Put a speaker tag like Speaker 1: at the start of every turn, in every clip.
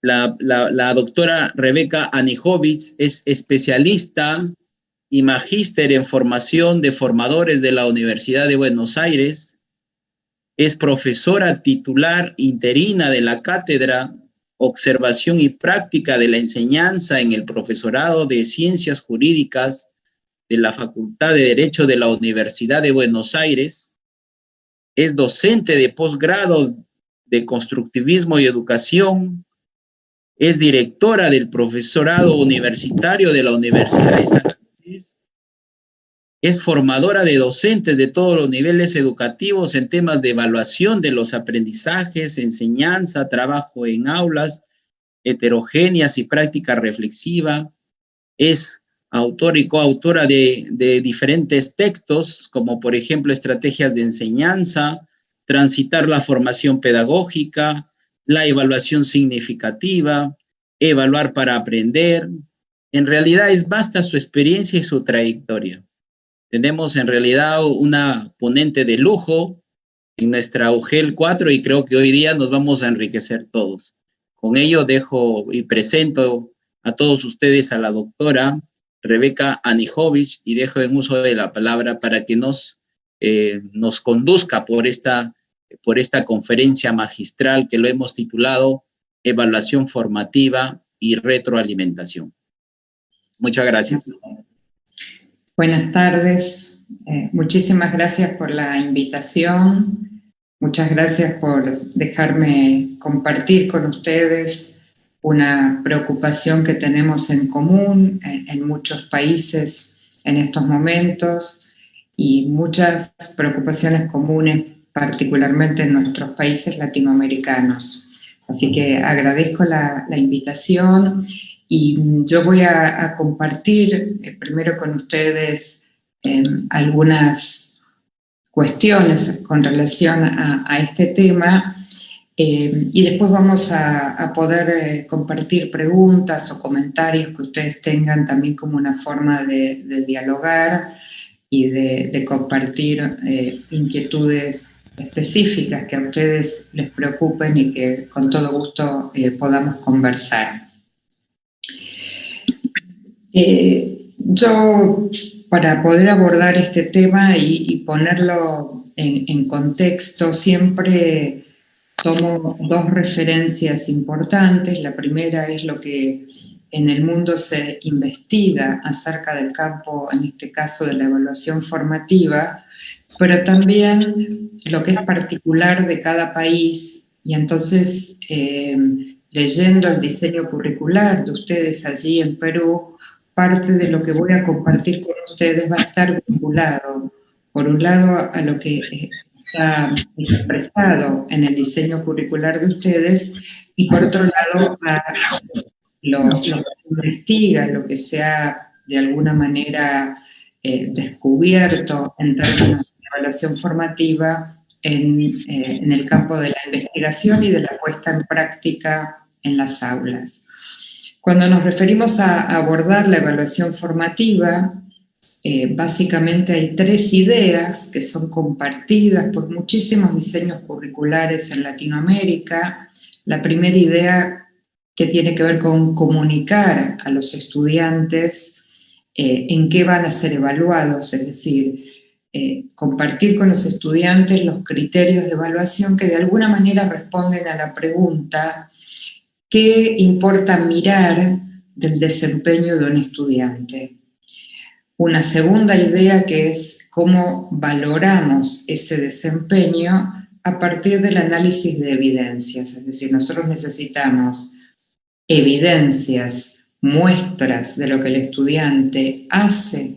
Speaker 1: La doctora Rebeca Anijovic es especialista y magíster en formación de formadores de la Universidad de Buenos Aires. Es profesora titular interina de la Cátedra Observación y Práctica de la Enseñanza en el Profesorado de Ciencias Jurídicas de la Facultad de Derecho de la Universidad de Buenos Aires. Es docente de posgrado de Constructivismo y Educación. Es directora del Profesorado Universitario de la Universidad de San Andrés. Es formadora de docentes de todos los niveles educativos en temas de evaluación de los aprendizajes, enseñanza, trabajo en aulas heterogéneas y práctica reflexiva. Es autora y coautora de diferentes textos, como por ejemplo Estrategias de Enseñanza, Transitar la Formación Pedagógica, La Evaluación Significativa, Evaluar para Aprender. En realidad es vasta su experiencia y su trayectoria. Tenemos en realidad una ponente de lujo en nuestra UGEL 4 y creo que hoy día nos vamos a enriquecer todos. Con ello dejo y presento a todos ustedes a la doctora Rebeca Anijovic y dejo en uso de la palabra para que nos conduzca por esta conferencia magistral que lo hemos titulado Evaluación Formativa y Retroalimentación. Muchas gracias.
Speaker 2: Buenas tardes, muchísimas gracias por la invitación, muchas gracias por dejarme compartir con ustedes una preocupación que tenemos en común en muchos países en estos momentos y muchas preocupaciones comunes, particularmente en nuestros países latinoamericanos. Así que agradezco la invitación. Y yo voy a compartir primero con ustedes algunas cuestiones con relación a este tema y después vamos a poder compartir preguntas o comentarios que ustedes tengan también como una forma de dialogar y de compartir inquietudes específicas que a ustedes les preocupen y que con todo gusto podamos conversar. Yo, para poder abordar este tema y ponerlo en contexto, siempre tomo dos referencias importantes. La primera es lo que en el mundo se investiga acerca del campo, en este caso de la evaluación formativa, pero también lo que es particular de cada país, y entonces leyendo el diseño curricular de ustedes allí en Perú, parte de lo que voy a compartir con ustedes va a estar vinculado, por un lado, a lo que está expresado en el diseño curricular de ustedes y por otro lado a lo que se investiga, lo que se ha de alguna manera descubierto en términos de evaluación formativa en el campo de la investigación y de la puesta en práctica en las aulas. Cuando nos referimos a abordar la evaluación formativa, básicamente hay tres ideas que son compartidas por muchísimos diseños curriculares en Latinoamérica. La primera idea que tiene que ver con comunicar a los estudiantes en qué van a ser evaluados, es decir, compartir con los estudiantes los criterios de evaluación que de alguna manera responden a la pregunta ¿qué importa mirar del desempeño de un estudiante? Una segunda idea que es cómo valoramos ese desempeño a partir del análisis de evidencias, es decir, nosotros necesitamos evidencias, muestras de lo que el estudiante hace,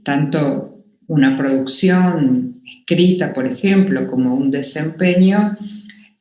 Speaker 2: tanto una producción escrita, por ejemplo, como un desempeño,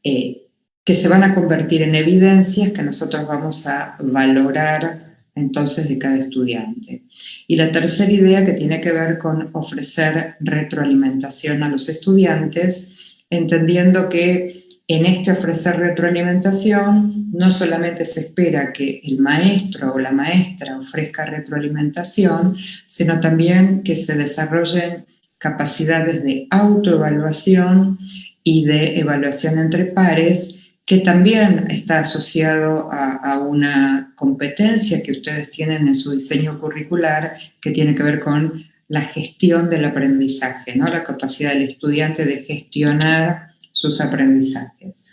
Speaker 2: que se van a convertir en evidencias que nosotros vamos a valorar entonces de cada estudiante. Y la tercera idea que tiene que ver con ofrecer retroalimentación a los estudiantes, entendiendo que en este ofrecer retroalimentación no solamente se espera que el maestro o la maestra ofrezca retroalimentación, sino también que se desarrollen capacidades de autoevaluación y de evaluación entre pares que también está asociado a una competencia que ustedes tienen en su diseño curricular, que tiene que ver con la gestión del aprendizaje, ¿no? La capacidad del estudiante de gestionar sus aprendizajes.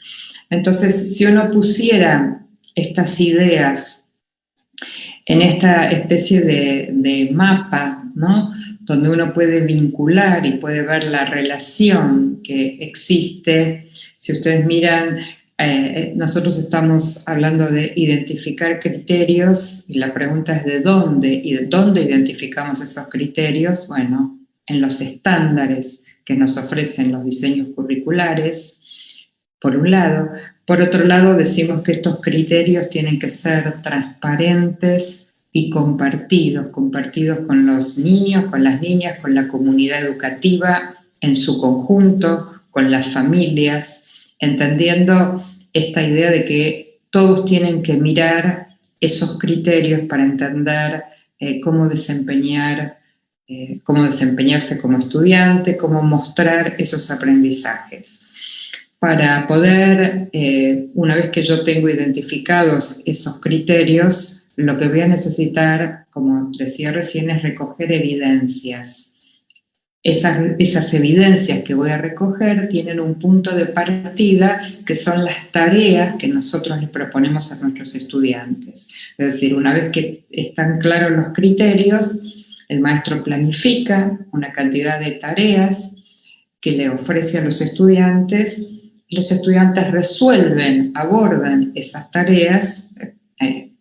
Speaker 2: Entonces, si uno pusiera estas ideas en esta especie de mapa, ¿no? Donde uno puede vincular y puede ver la relación que existe. Si ustedes miran, nosotros estamos hablando de identificar criterios y la pregunta es ¿de dónde? ¿Y de dónde identificamos esos criterios? Bueno, en los estándares que nos ofrecen los diseños curriculares, por un lado. Por otro lado, decimos que estos criterios tienen que ser transparentes y compartidos con los niños, con las niñas, con la comunidad educativa en su conjunto, con las familias, entendiendo esta idea de que todos tienen que mirar esos criterios para entender cómo desempeñarse como estudiante, cómo mostrar esos aprendizajes. Para poder, una vez que yo tengo identificados esos criterios, lo que voy a necesitar, como decía recién, es recoger evidencias. Esas evidencias que voy a recoger tienen un punto de partida que son las tareas que nosotros les proponemos a nuestros estudiantes. Es decir, una vez que están claros los criterios, el maestro planifica una cantidad de tareas que le ofrece a los estudiantes. Los estudiantes resuelven, abordan esas tareas,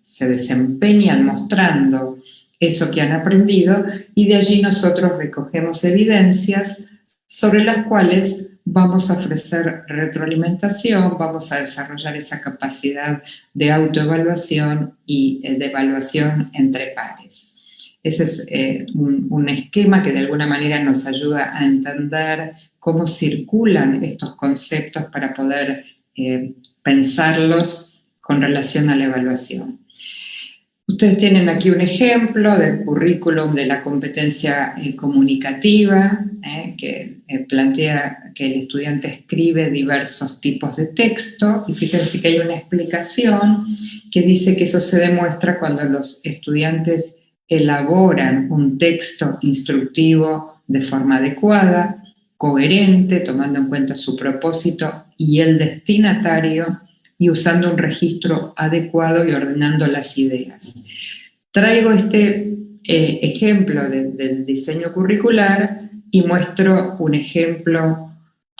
Speaker 2: se desempeñan mostrando eso que han aprendido y de allí nosotros recogemos evidencias sobre las cuales vamos a ofrecer retroalimentación, vamos a desarrollar esa capacidad de autoevaluación y de evaluación entre pares. Ese es un esquema que de alguna manera nos ayuda a entender cómo circulan estos conceptos para poder pensarlos con relación a la evaluación. Ustedes tienen aquí un ejemplo del currículum de la competencia comunicativa, que plantea que el estudiante escribe diversos tipos de texto, y fíjense que hay una explicación que dice que eso se demuestra cuando los estudiantes elaboran un texto instructivo de forma adecuada, coherente, tomando en cuenta su propósito y el destinatario, y usando un registro adecuado y ordenando las ideas. Traigo este ejemplo del diseño curricular y muestro un ejemplo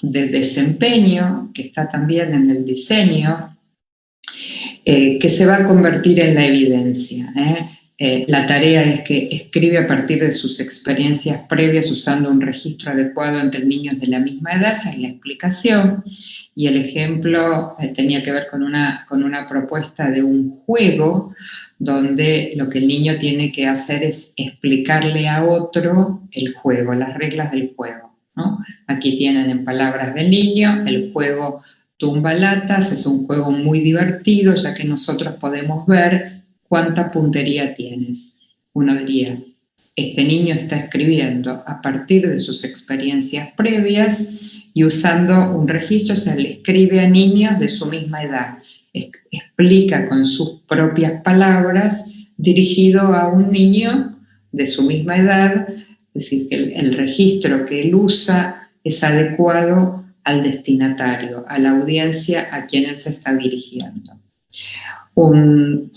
Speaker 2: de desempeño que está también en el diseño, que se va a convertir en la evidencia. La tarea es que escribe a partir de sus experiencias previas usando un registro adecuado entre niños de la misma edad. Esa es la explicación. Y el ejemplo tenía que ver con una propuesta de un juego donde lo que el niño tiene que hacer es explicarle a otro el juego, las reglas del juego, ¿no? Aquí tienen en palabras del niño el juego Tumba Latas. Es un juego muy divertido ya que nosotros podemos ver cuánta puntería tienes. Uno diría, este niño está escribiendo a partir de sus experiencias previas y usando un registro, se le escribe a niños de su misma edad. Explica con sus propias palabras, dirigido a un niño de su misma edad, es decir, que el registro que él usa es adecuado al destinatario, a la audiencia a quien él se está dirigiendo. Una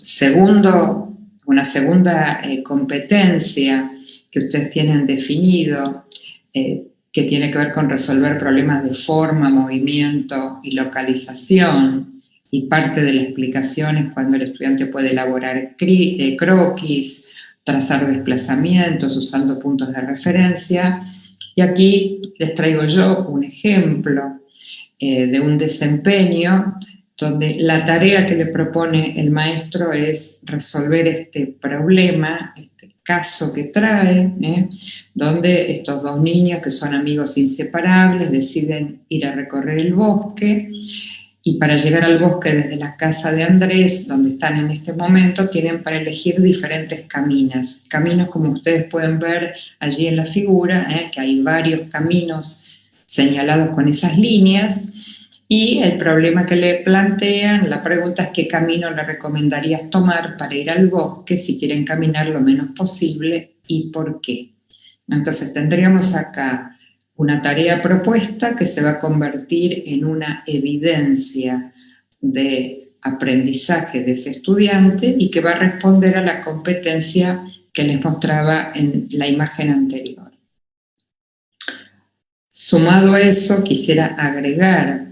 Speaker 2: segunda competencia que ustedes tienen definido, que tiene que ver con resolver problemas de forma, movimiento y localización, y parte de la explicación es cuando el estudiante puede elaborar croquis, trazar desplazamientos usando puntos de referencia. Y aquí les traigo yo un ejemplo de un desempeño donde la tarea que le propone el maestro es resolver este problema, este caso que trae, donde estos dos niños que son amigos inseparables deciden ir a recorrer el bosque, y para llegar al bosque desde la casa de Andrés, donde están en este momento, tienen para elegir diferentes caminos. Caminos como ustedes pueden ver allí en la figura, que hay varios caminos señalados con esas líneas, Y el problema que le plantean, la pregunta es qué camino le recomendarías tomar para ir al bosque si quieren caminar lo menos posible y por qué. Entonces tendríamos acá una tarea propuesta que se va a convertir en una evidencia de aprendizaje de ese estudiante y que va a responder a la competencia que les mostraba en la imagen anterior. Sumado a eso, quisiera agregar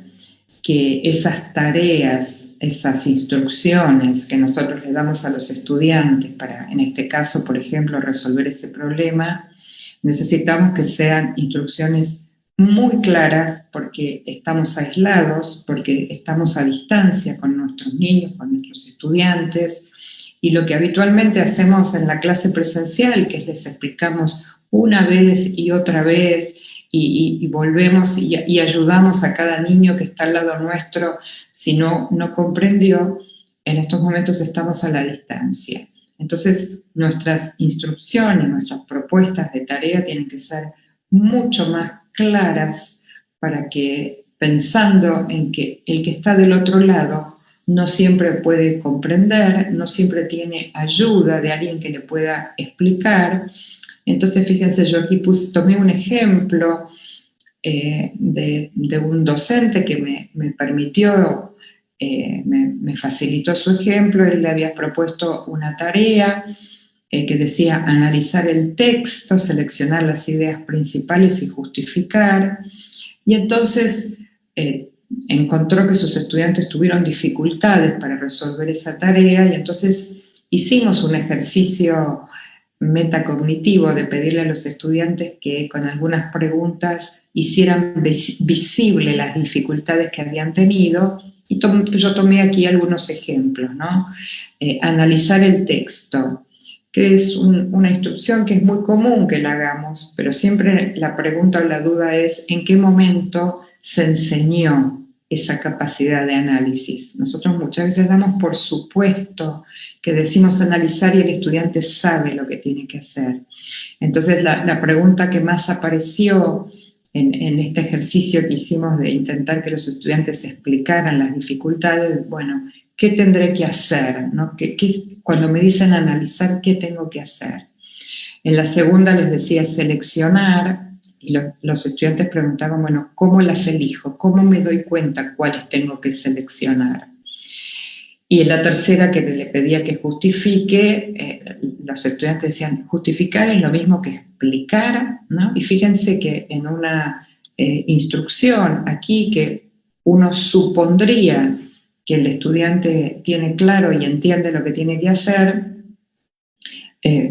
Speaker 2: que esas tareas, esas instrucciones que nosotros le damos a los estudiantes para, en este caso, por ejemplo, resolver ese problema, necesitamos que sean instrucciones muy claras porque estamos aislados, porque estamos a distancia con nuestros niños, con nuestros estudiantes, y lo que habitualmente hacemos en la clase presencial, que es les explicamos una vez y otra vez, y volvemos y ayudamos a cada niño que está al lado nuestro si no comprendió, en estos momentos estamos a la distancia. Entonces, nuestras instrucciones, nuestras propuestas de tarea tienen que ser mucho más claras para que, pensando en que el que está del otro lado no siempre puede comprender, no siempre tiene ayuda de alguien que le pueda explicar. Entonces, fíjense, yo aquí tomé un ejemplo de un docente que me permitió, me facilitó su ejemplo. Él le había propuesto una tarea que decía analizar el texto, seleccionar las ideas principales y justificar. Y entonces encontró que sus estudiantes tuvieron dificultades para resolver esa tarea, y entonces hicimos un ejercicio metacognitivo de pedirle a los estudiantes que con algunas preguntas hicieran visible las dificultades que habían tenido, y yo tomé aquí algunos ejemplos, ¿no? Analizar el texto, que es una instrucción que es muy común que la hagamos, pero siempre la pregunta o la duda es ¿en qué momento se enseñó esa capacidad de análisis? Nosotros muchas veces damos por supuesto que decimos analizar y el estudiante sabe lo que tiene que hacer. Entonces la pregunta que más apareció en este ejercicio que hicimos de intentar que los estudiantes explicaran las dificultades, bueno, ¿qué tendré que hacer? ¿No? Cuando me dicen analizar, ¿qué tengo que hacer? En la segunda les decía seleccionar, y los estudiantes preguntaban, bueno, ¿cómo las elijo? ¿Cómo me doy cuenta cuáles tengo que seleccionar? Y en la tercera, que le pedía que justifique, los estudiantes decían, justificar es lo mismo que explicar, ¿no? Y fíjense que en una instrucción aquí que uno supondría que el estudiante tiene claro y entiende lo que tiene que hacer,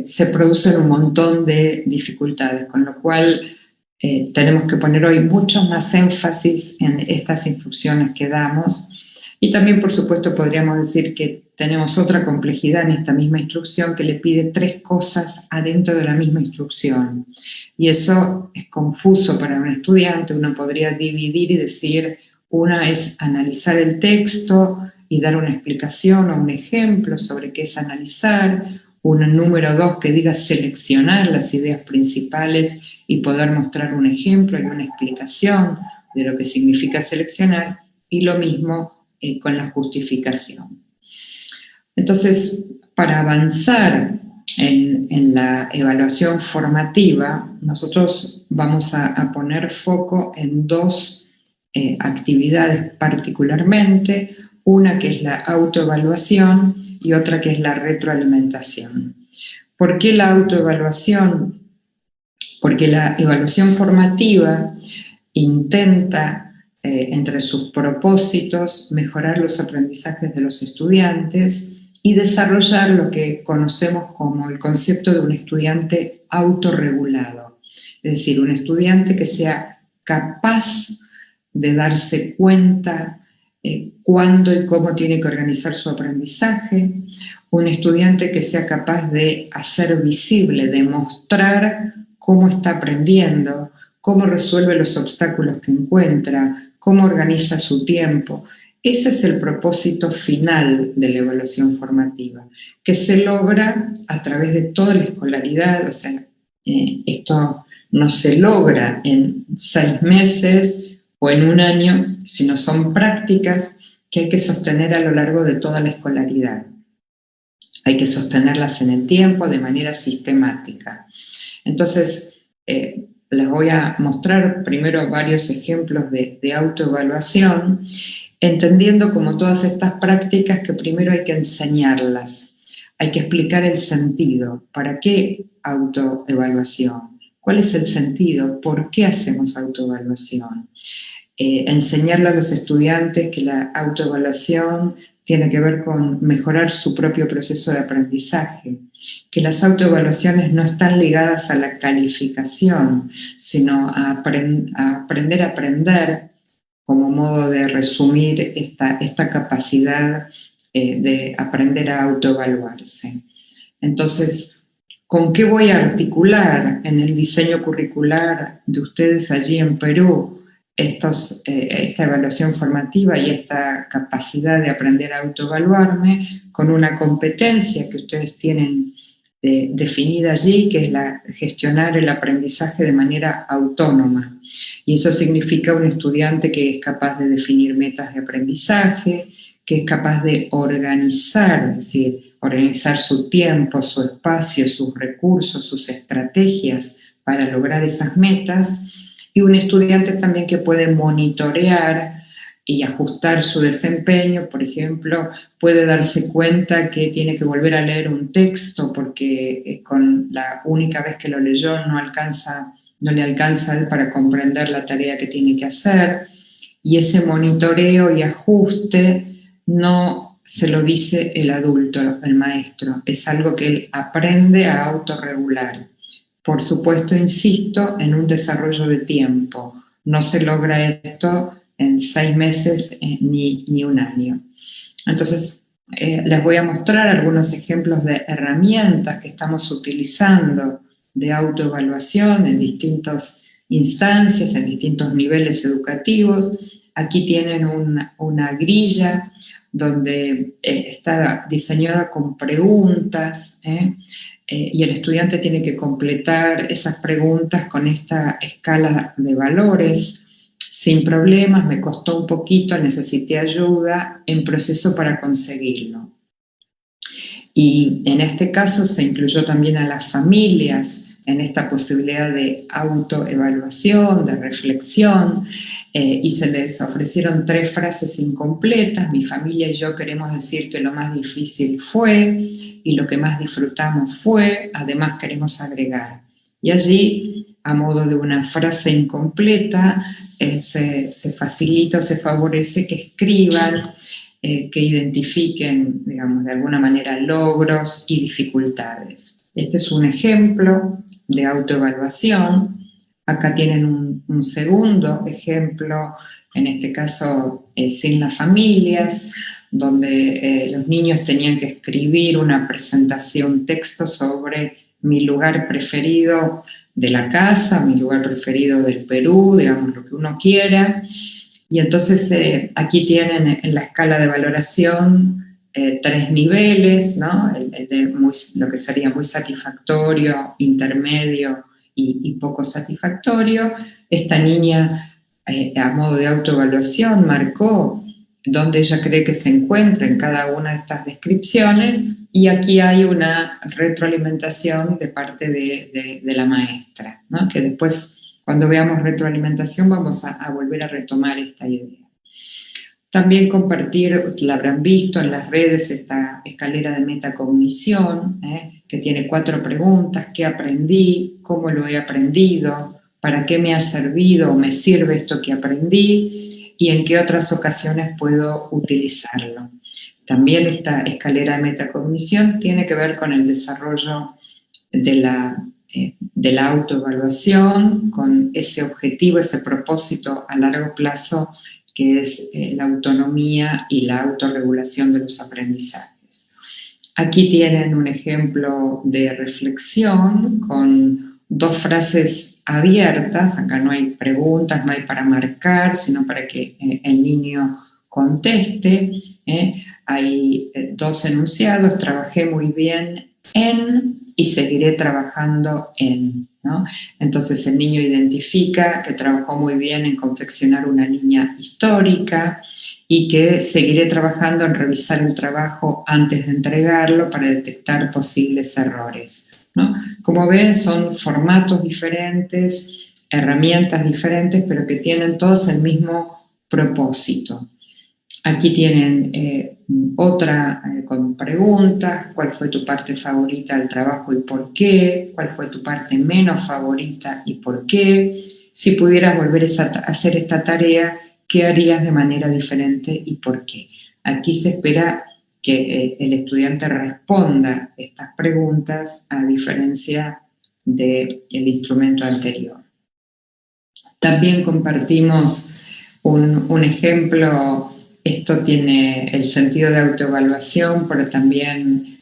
Speaker 2: se producen un montón de dificultades, con lo cual tenemos que poner hoy mucho más énfasis en estas instrucciones que damos. Y también, por supuesto, podríamos decir que tenemos otra complejidad en esta misma instrucción que le pide 3 cosas adentro de la misma instrucción. Y eso es confuso para un estudiante. Uno podría dividir y decir, una es analizar el texto y dar una explicación o un ejemplo sobre qué es analizar. Una número 2 que diga seleccionar las ideas principales y poder mostrar un ejemplo y una explicación de lo que significa seleccionar. Y lo mismo con la justificación. Entonces, para avanzar en la evaluación formativa, nosotros vamos a poner foco en 2 actividades particularmente, una que es la autoevaluación y otra que es la retroalimentación. ¿Por qué la autoevaluación? Porque la evaluación formativa intenta entre sus propósitos, mejorar los aprendizajes de los estudiantes y desarrollar lo que conocemos como el concepto de un estudiante autorregulado. Es decir, un estudiante que sea capaz de darse cuenta cuándo y cómo tiene que organizar su aprendizaje, un estudiante que sea capaz de hacer visible, de mostrar cómo está aprendiendo, cómo resuelve los obstáculos que encuentra, cómo organiza su tiempo. Ese es el propósito final de la evaluación formativa, que se logra a través de toda la escolaridad. O sea, esto no se logra en 6 meses o en un año, sino son prácticas que hay que sostener a lo largo de toda la escolaridad. Hay que sostenerlas en el tiempo de manera sistemática. Entonces, les voy a mostrar primero varios ejemplos de autoevaluación, entendiendo como todas estas prácticas que primero hay que enseñarlas, hay que explicar el sentido. ¿Para qué autoevaluación? ¿Cuál es el sentido? ¿Por qué hacemos autoevaluación? Enseñarle a los estudiantes que la autoevaluación tiene que ver con mejorar su propio proceso de aprendizaje, que las autoevaluaciones no están ligadas a la calificación, sino a aprender a aprender, como modo de resumir esta capacidad de aprender a autoevaluarse. Entonces, ¿con qué voy a articular en el diseño curricular de ustedes allí en Perú esta evaluación formativa y esta capacidad de aprender a autoevaluarme con una competencia que ustedes tienen definida allí, que es la gestionar el aprendizaje de manera autónoma? Y eso significa un estudiante que es capaz de definir metas de aprendizaje, que es capaz de organizar, es decir, organizar su tiempo, su espacio, sus recursos, sus estrategias para lograr esas metas, y un estudiante también que puede monitorear y ajustar su desempeño. Por ejemplo, puede darse cuenta que tiene que volver a leer un texto porque con la única vez que lo leyó no le alcanza a él para comprender la tarea que tiene que hacer, y ese monitoreo y ajuste no se lo dice el adulto, el maestro, es algo que él aprende a autorregular. Por supuesto, insisto, en un desarrollo de tiempo. No se logra esto en 6 meses ni un año. Entonces, les voy a mostrar algunos ejemplos de herramientas que estamos utilizando de autoevaluación en distintas instancias, en distintos niveles educativos. Aquí tienen una grilla donde está diseñada con preguntas, y el estudiante tiene que completar esas preguntas con esta escala de valores sin problemas. Me costó un poquito, necesité ayuda en proceso para conseguirlo. Y en este caso se incluyó también a las familias en esta posibilidad de autoevaluación, de reflexión, y se les ofrecieron 3 frases incompletas. Mi familia y yo queremos decir que lo más difícil fue y lo que más disfrutamos fue, además queremos agregar. Y allí, a modo de una frase incompleta, se facilita o se favorece que escriban, que identifiquen, digamos, de alguna manera logros y dificultades. Este es un ejemplo de autoevaluación. Acá tienen un segundo ejemplo, en este caso sin las familias, donde los niños tenían que escribir una presentación, texto sobre mi lugar preferido de la casa, mi lugar preferido del Perú, digamos, lo que uno quiera. Y entonces aquí tienen en la escala de valoración 3 niveles, ¿no? Lo que sería muy satisfactorio, intermedio y poco satisfactorio. Esta niña, a modo de autoevaluación, marcó dónde ella cree que se encuentra en cada una de estas descripciones, y aquí hay una retroalimentación de parte de la maestra, ¿no? Que después, cuando veamos retroalimentación, vamos a volver a retomar esta idea. También compartir, la habrán visto en las redes, esta escalera de metacognición, que tiene 4 preguntas: ¿qué aprendí? ¿Cómo lo he aprendido? ¿Para qué me ha servido o me sirve esto que aprendí? ¿Y en qué otras ocasiones puedo utilizarlo? También esta escalera de metacognición tiene que ver con el desarrollo de la autoevaluación, con ese objetivo, ese propósito a largo plazo, que es la autonomía y la autorregulación de los aprendizajes. Aquí tienen un ejemplo de reflexión con 2 frases abiertas. Acá no hay preguntas, no hay para marcar, sino para que el niño conteste. Hay 2 enunciados: trabajé muy bien en, y seguiré trabajando en, ¿no? Entonces el niño identifica que trabajó muy bien en confeccionar una línea histórica y que seguiré trabajando en revisar el trabajo antes de entregarlo para detectar posibles errores, ¿no? Como ven, son formatos diferentes, herramientas diferentes, pero que tienen todos el mismo propósito. Aquí tienen otra con preguntas: ¿cuál fue tu parte favorita del trabajo y por qué? ¿Cuál fue tu parte menos favorita y por qué? Si pudieras volver a hacer esta tarea, ¿qué harías de manera diferente y por qué? Aquí se espera que el estudiante responda estas preguntas, a diferencia del instrumento anterior. También compartimos un ejemplo. Esto tiene el sentido de autoevaluación, pero también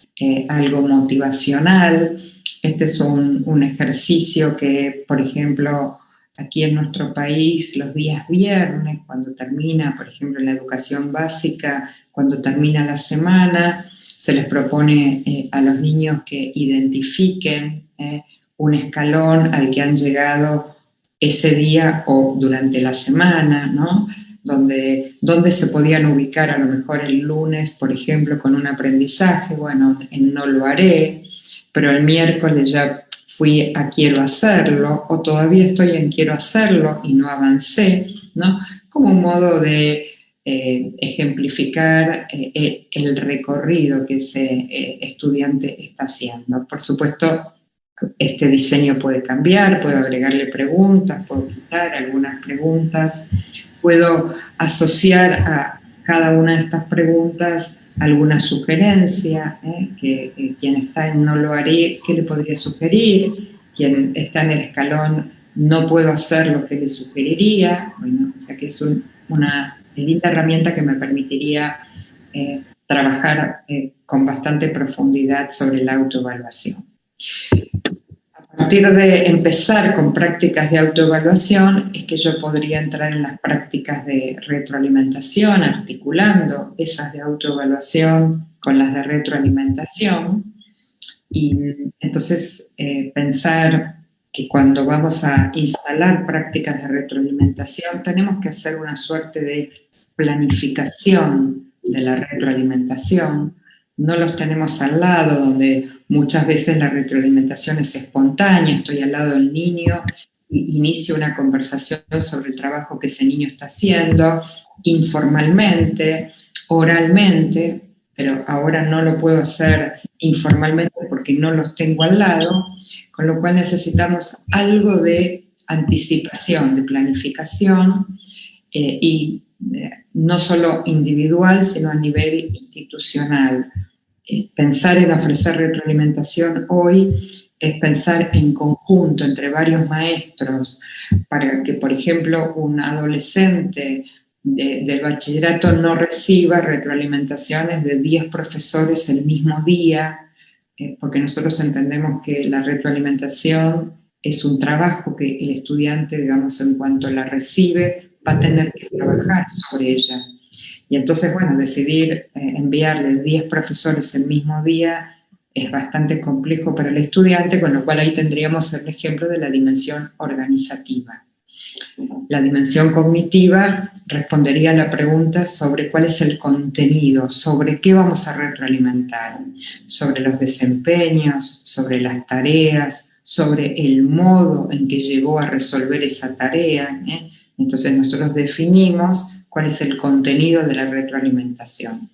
Speaker 2: algo motivacional. Este es un ejercicio que, por ejemplo, aquí en nuestro país, los días viernes, cuando termina, por ejemplo, en la educación básica, cuando termina la semana, se les propone a los niños que identifiquen un escalón al que han llegado ese día o durante la semana, ¿no? Donde se podían ubicar a lo mejor el lunes, por ejemplo, con un aprendizaje. Bueno, no lo haré, pero el miércoles ya fui a quiero hacerlo, o todavía estoy en quiero hacerlo y no avancé, ¿no? Como un modo de ejemplificar el recorrido que ese estudiante está haciendo. Por supuesto, este diseño puede cambiar, puedo agregarle preguntas, puedo quitar algunas preguntas, puedo asociar a cada una de estas preguntas alguna sugerencia, que quien está en no lo haré, ¿qué le podría sugerir? Quien está en el escalón no puedo hacer lo que le sugeriría. Bueno, o sea que es una linda herramienta que me permitiría trabajar con bastante profundidad sobre la autoevaluación. A partir de empezar con prácticas de autoevaluación es que yo podría entrar en las prácticas de retroalimentación, articulando esas de autoevaluación con las de retroalimentación. Y entonces pensar que cuando vamos a instalar prácticas de retroalimentación tenemos que hacer una suerte de planificación de la retroalimentación. No los tenemos al lado, donde muchas veces la retroalimentación es espontánea, estoy al lado del niño y inicio una conversación sobre el trabajo que ese niño está haciendo, informalmente, oralmente, pero ahora no lo puedo hacer informalmente porque no los tengo al lado, con lo cual necesitamos algo de anticipación, de planificación, y no solo individual, sino a nivel institucional. Pensar en ofrecer retroalimentación hoy es pensar en conjunto entre varios maestros para que, por ejemplo, un adolescente del bachillerato no reciba retroalimentaciones de 10 profesores el mismo día, porque nosotros entendemos que la retroalimentación es un trabajo que el estudiante, digamos, en cuanto la recibe, va a tener que trabajar sobre ella. Y entonces, bueno, decidir enviarle 10 profesores el mismo día es bastante complejo para el estudiante, con lo cual ahí tendríamos el ejemplo de la dimensión organizativa. La dimensión cognitiva respondería a la pregunta sobre cuál es el contenido, sobre qué vamos a retroalimentar, sobre los desempeños, sobre las tareas, sobre el modo en que llegó a resolver esa tarea. Entonces nosotros definimos cuál es el contenido de la retroalimentación.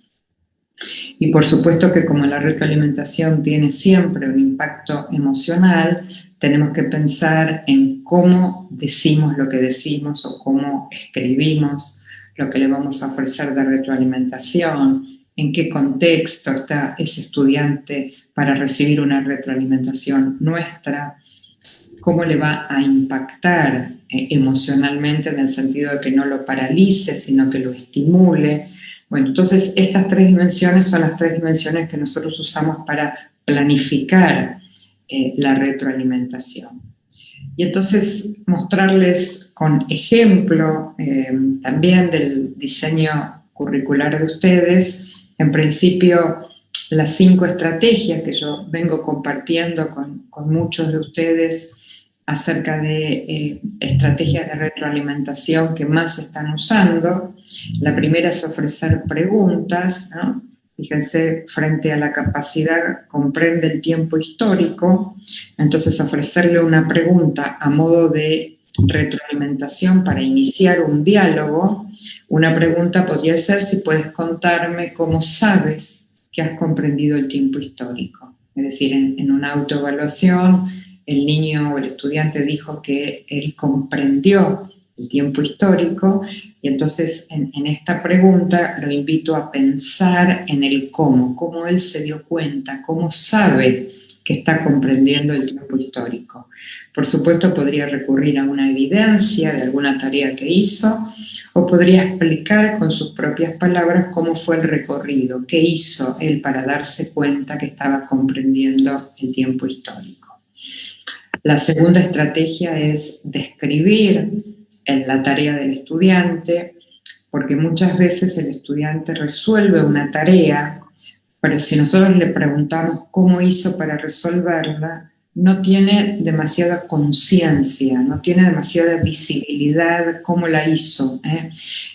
Speaker 2: Y por supuesto que como la retroalimentación tiene siempre un impacto emocional, tenemos que pensar en cómo decimos lo que decimos o cómo escribimos lo que le vamos a ofrecer de retroalimentación, en qué contexto está ese estudiante para recibir una retroalimentación nuestra, cómo le va a impactar emocionalmente, en el sentido de que no lo paralice, sino que lo estimule. Bueno, entonces estas 3 dimensiones son las 3 dimensiones que nosotros usamos para planificar la retroalimentación. Y entonces mostrarles con ejemplo también del diseño curricular de ustedes. En principio las 5 estrategias que yo vengo compartiendo con muchos de ustedes acerca de estrategias de retroalimentación que más se están usando. La primera es ofrecer preguntas, ¿no? Fíjense, frente a la capacidad, comprende el tiempo histórico, entonces ofrecerle una pregunta a modo de retroalimentación para iniciar un diálogo. Una pregunta podría ser si puedes contarme cómo sabes que has comprendido el tiempo histórico. Es decir, en una autoevaluación, el niño o el estudiante dijo que él comprendió el tiempo histórico, y entonces en esta pregunta lo invito a pensar en el cómo él se dio cuenta, cómo sabe que está comprendiendo el tiempo histórico. Por supuesto, podría recurrir a una evidencia de alguna tarea que hizo, o podría explicar con sus propias palabras cómo fue el recorrido, qué hizo él para darse cuenta que estaba comprendiendo el tiempo histórico. La segunda estrategia es describir la tarea del estudiante, porque muchas veces el estudiante resuelve una tarea, pero si nosotros le preguntamos cómo hizo para resolverla, no tiene demasiada conciencia, no tiene demasiada visibilidad cómo la hizo.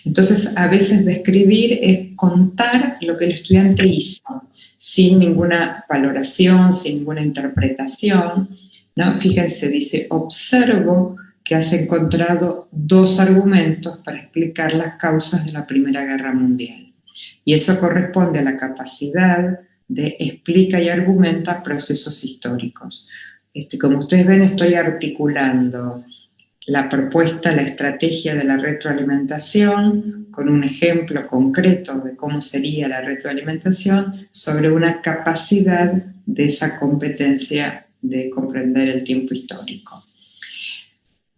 Speaker 2: Entonces, a veces describir es contar lo que el estudiante hizo, sin ninguna valoración, sin ninguna interpretación, ¿no? Fíjense, dice, observo que has encontrado 2 argumentos para explicar las causas de la Primera Guerra Mundial. Y eso corresponde a la capacidad de explica y argumenta procesos históricos. Como ustedes ven, estoy articulando la propuesta, la estrategia de la retroalimentación con un ejemplo concreto de cómo sería la retroalimentación sobre una capacidad de esa competencia de comprender el tiempo histórico.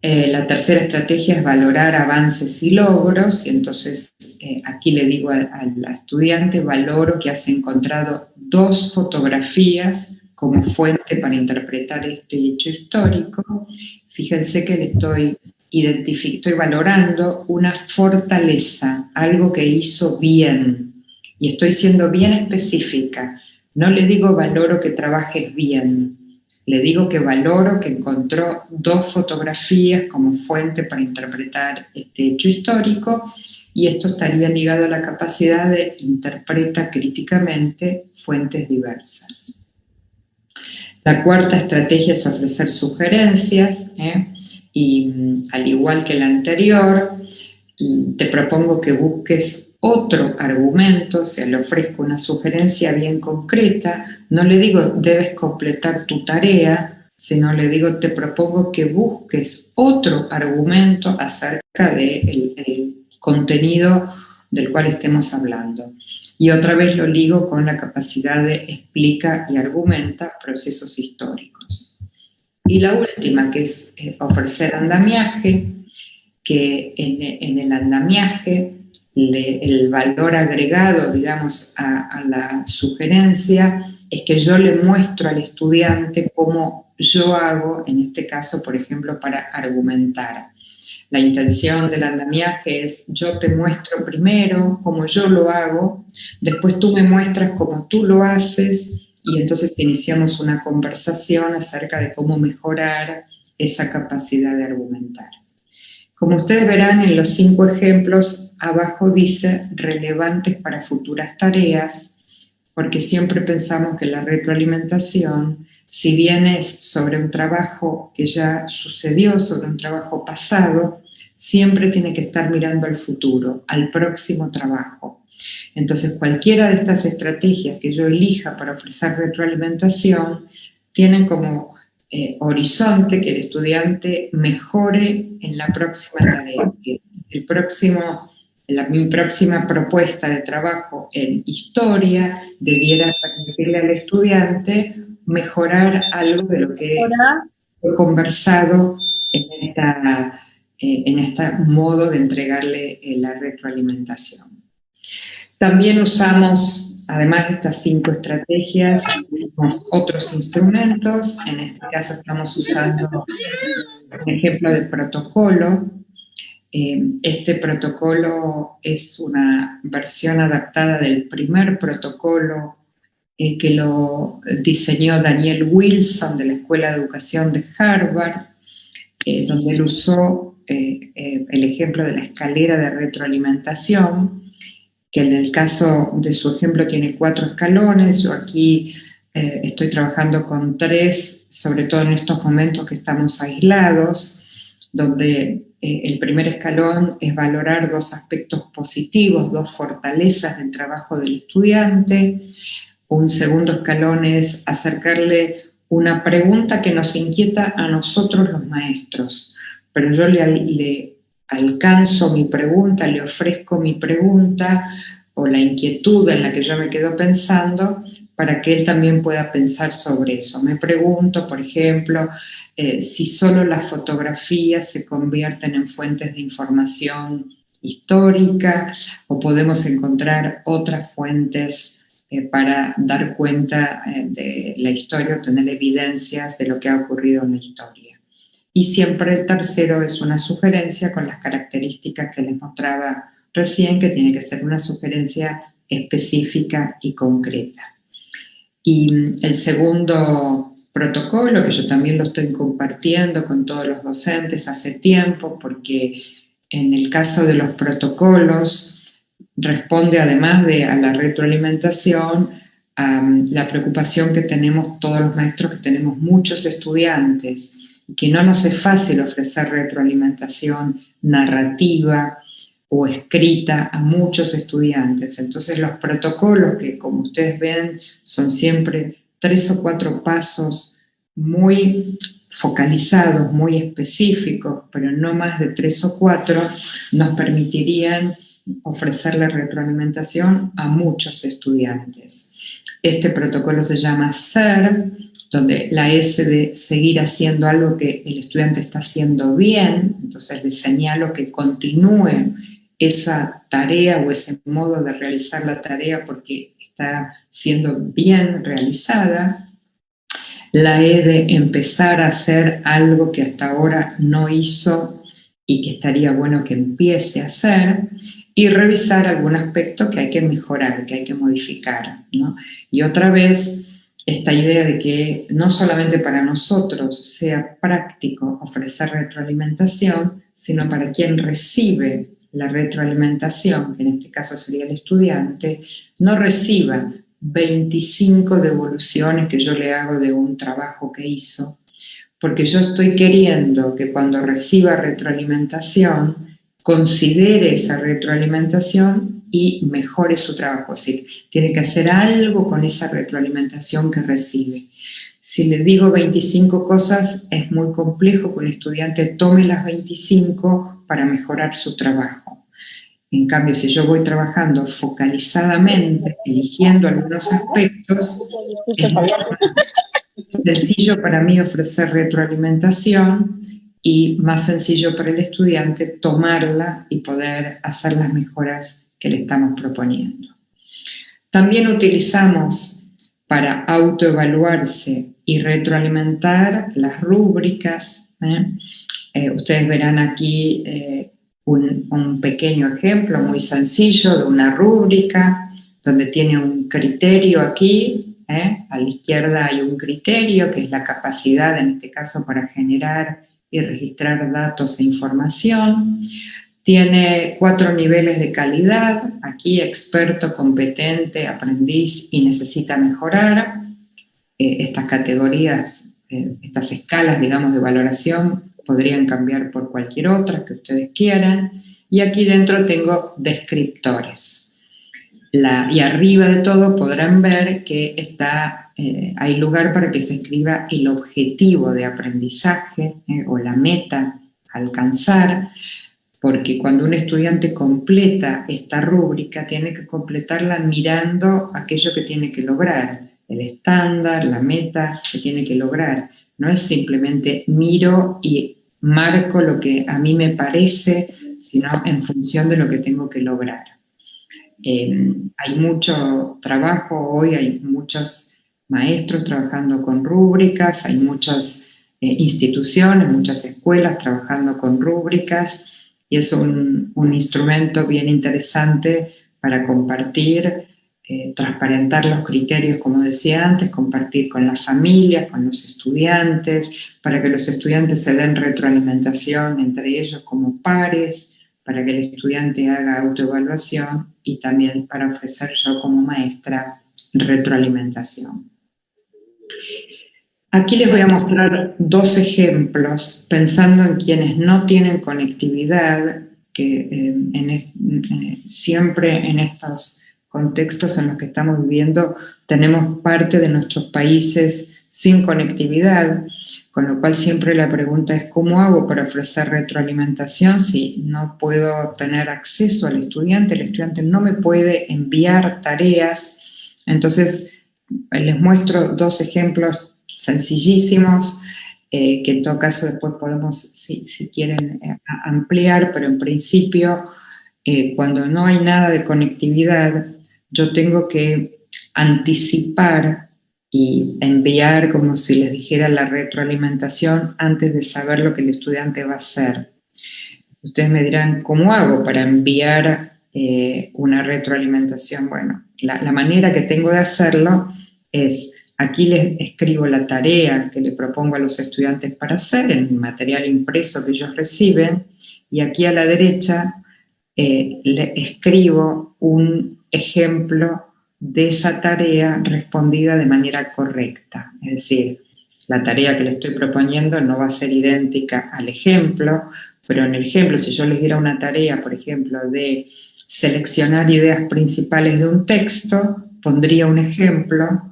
Speaker 2: La tercera estrategia es valorar avances y logros, y entonces aquí le digo al estudiante, valoro que has encontrado 2 fotografías como fuente para interpretar este hecho histórico. Fíjense que le estoy valorando una fortaleza, algo que hizo bien, y estoy siendo bien específica. No le digo valoro que trabajes bien, le digo que valoro que encontró 2 fotografías como fuente para interpretar este hecho histórico, y esto estaría ligado a la capacidad de interpretar críticamente fuentes diversas. La cuarta estrategia es ofrecer sugerencias, y al igual que la anterior, te propongo que busques otro argumento, o sea, le ofrezco una sugerencia bien concreta, no le digo debes completar tu tarea, sino le digo te propongo que busques otro argumento acerca del contenido del cual estemos hablando. Y otra vez lo ligo con la capacidad de explica y argumenta procesos históricos. Y la última, que es ofrecer andamiaje, que en el andamiaje el valor agregado, digamos, a la sugerencia es que yo le muestro al estudiante cómo yo hago, en este caso, por ejemplo, para argumentar. La intención del andamiaje es yo te muestro primero cómo yo lo hago, después tú me muestras cómo tú lo haces, y entonces iniciamos una conversación acerca de cómo mejorar esa capacidad de argumentar. Como ustedes verán en los 5 ejemplos, abajo dice relevantes para futuras tareas, porque siempre pensamos que la retroalimentación, si bien es sobre un trabajo que ya sucedió, sobre un trabajo pasado, siempre tiene que estar mirando al futuro, al próximo trabajo. Entonces, cualquiera de estas estrategias que yo elija para ofrecer retroalimentación, tienen como horizonte que el estudiante mejore en la próxima tarea. Mi próxima propuesta de trabajo en historia debiera permitirle al estudiante mejorar algo de lo que he conversado en este modo de entregarle la retroalimentación. También usamos, además de estas 5 estrategias, otros instrumentos. En este caso estamos usando un ejemplo de protocolo. Este protocolo es una versión adaptada del primer protocolo que lo diseñó Daniel Wilson de la Escuela de Educación de Harvard, donde él usó el ejemplo de la escalera de retroalimentación, que en el caso de su ejemplo tiene 4 escalones. Yo aquí estoy trabajando con 3, sobre todo en estos momentos que estamos aislados, donde el primer escalón es valorar 2 aspectos positivos, 2 fortalezas del trabajo del estudiante. Un segundo escalón es acercarle una pregunta que nos inquieta a nosotros los maestros, pero yo le alcanzo mi pregunta, le ofrezco mi pregunta o la inquietud en la que yo me quedo pensando para que él también pueda pensar sobre eso. Me pregunto, por ejemplo, si solo las fotografías se convierten en fuentes de información histórica o podemos encontrar otras fuentes para dar cuenta de la historia o tener evidencias de lo que ha ocurrido en la historia. Y siempre el tercero es una sugerencia con las características que les mostraba recién, que tiene que ser una sugerencia específica y concreta. Y el segundo protocolo, que yo también lo estoy compartiendo con todos los docentes hace tiempo, porque en el caso de los protocolos responde además a la retroalimentación a la preocupación que tenemos todos los maestros, que tenemos muchos estudiantes, que no nos es fácil ofrecer retroalimentación narrativa o escrita a muchos estudiantes. Entonces los protocolos, que como ustedes ven son siempre 3 o 4 pasos muy focalizados, muy específicos, pero no más de 3 o 4, nos permitirían ofrecerle retroalimentación a muchos estudiantes. Este protocolo se llama SER, donde la S de seguir haciendo algo que el estudiante está haciendo bien, entonces le señalo que continúe esa tarea o ese modo de realizar la tarea porque está siendo bien realizada. La E de empezar a hacer algo que hasta ahora no hizo y que estaría bueno que empiece a hacer, y revisar algún aspecto que hay que mejorar, que hay que modificar, ¿no? Y otra vez, esta idea de que no solamente para nosotros sea práctico ofrecer retroalimentación, sino para quien recibe la retroalimentación, que en este caso sería el estudiante, no reciba 25 devoluciones que yo le hago de un trabajo que hizo, porque yo estoy queriendo que cuando reciba retroalimentación considere esa retroalimentación y mejore su trabajo. Es decir, tiene que hacer algo con esa retroalimentación que recibe. Si le digo 25 cosas, es muy complejo que un estudiante tome las 25 para mejorar su trabajo. En cambio, si yo voy trabajando focalizadamente, eligiendo algunos aspectos, es más sencillo para mí ofrecer retroalimentación y más sencillo para el estudiante tomarla y poder hacer las mejoras que le estamos proponiendo. También utilizamos para autoevaluarse y retroalimentar las rúbricas. Ustedes verán aquí un pequeño ejemplo muy sencillo de una rúbrica donde tiene un criterio aquí. A la izquierda hay un criterio que es la capacidad, en este caso, para generar y registrar datos e información. Tiene 4 niveles de calidad, aquí experto, competente, aprendiz y necesita mejorar. Estas categorías, estas escalas, digamos, de valoración podrían cambiar por cualquier otra que ustedes quieran. Y aquí dentro tengo descriptores. Y arriba de todo podrán ver que hay lugar para que se escriba el objetivo de aprendizaje o la meta a alcanzar, porque cuando un estudiante completa esta rúbrica, tiene que completarla mirando aquello que tiene que lograr, el estándar, la meta que tiene que lograr. No es simplemente miro y marco lo que a mí me parece, sino en función de lo que tengo que lograr. Hay mucho trabajo hoy, hay muchos maestros trabajando con rúbricas, hay muchas instituciones, muchas escuelas trabajando con rúbricas, y es un instrumento bien interesante para compartir transparentar los criterios, como decía antes, compartir con las familias, con los estudiantes, para que los estudiantes se den retroalimentación entre ellos como pares, para que el estudiante haga autoevaluación y también para ofrecer yo como maestra retroalimentación. Aquí les voy a mostrar dos ejemplos, pensando en quienes no tienen conectividad, que siempre en estos contextos en los que estamos viviendo tenemos parte de nuestros países sin conectividad, con lo cual siempre la pregunta es ¿cómo hago para ofrecer retroalimentación si no puedo tener acceso al estudiante? El estudiante no me puede enviar tareas. Entonces les muestro dos ejemplos sencillísimos, que en todo caso después podemos, si quieren, ampliar, pero en principio, cuando no hay nada de conectividad, yo tengo que anticipar y enviar, como si les dijera, la retroalimentación antes de saber lo que el estudiante va a hacer. Ustedes me dirán, ¿cómo hago para enviar una retroalimentación? Bueno, la manera que tengo de hacerlo es, aquí les escribo la tarea que le propongo a los estudiantes para hacer en el material impreso que ellos reciben, y aquí a la derecha le escribo un ejemplo de esa tarea respondida de manera correcta. Es decir, la tarea que le estoy proponiendo no va a ser idéntica al ejemplo, pero en el ejemplo, si yo les diera una tarea, por ejemplo, de seleccionar ideas principales de un texto, pondría un ejemplo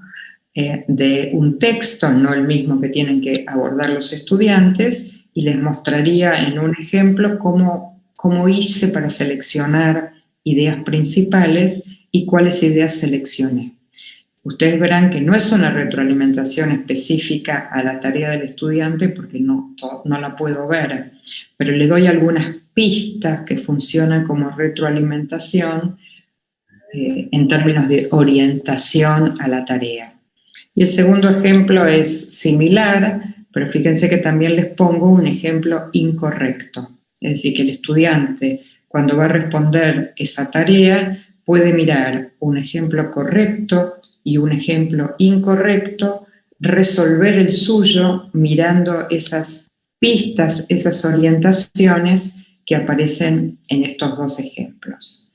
Speaker 2: de un texto, no el mismo que tienen que abordar los estudiantes, y les mostraría en un ejemplo cómo hice para seleccionar ideas principales y cuáles ideas seleccioné. Ustedes verán que no es una retroalimentación específica a la tarea del estudiante porque no la puedo ver, pero le doy algunas pistas que funcionan como retroalimentación en términos de orientación a la tarea. Y el segundo ejemplo es similar, pero fíjense que también les pongo un ejemplo incorrecto. Es decir, que el estudiante, cuando va a responder esa tarea, puede mirar un ejemplo correcto y un ejemplo incorrecto, resolver el suyo mirando esas pistas, esas orientaciones que aparecen en estos dos ejemplos.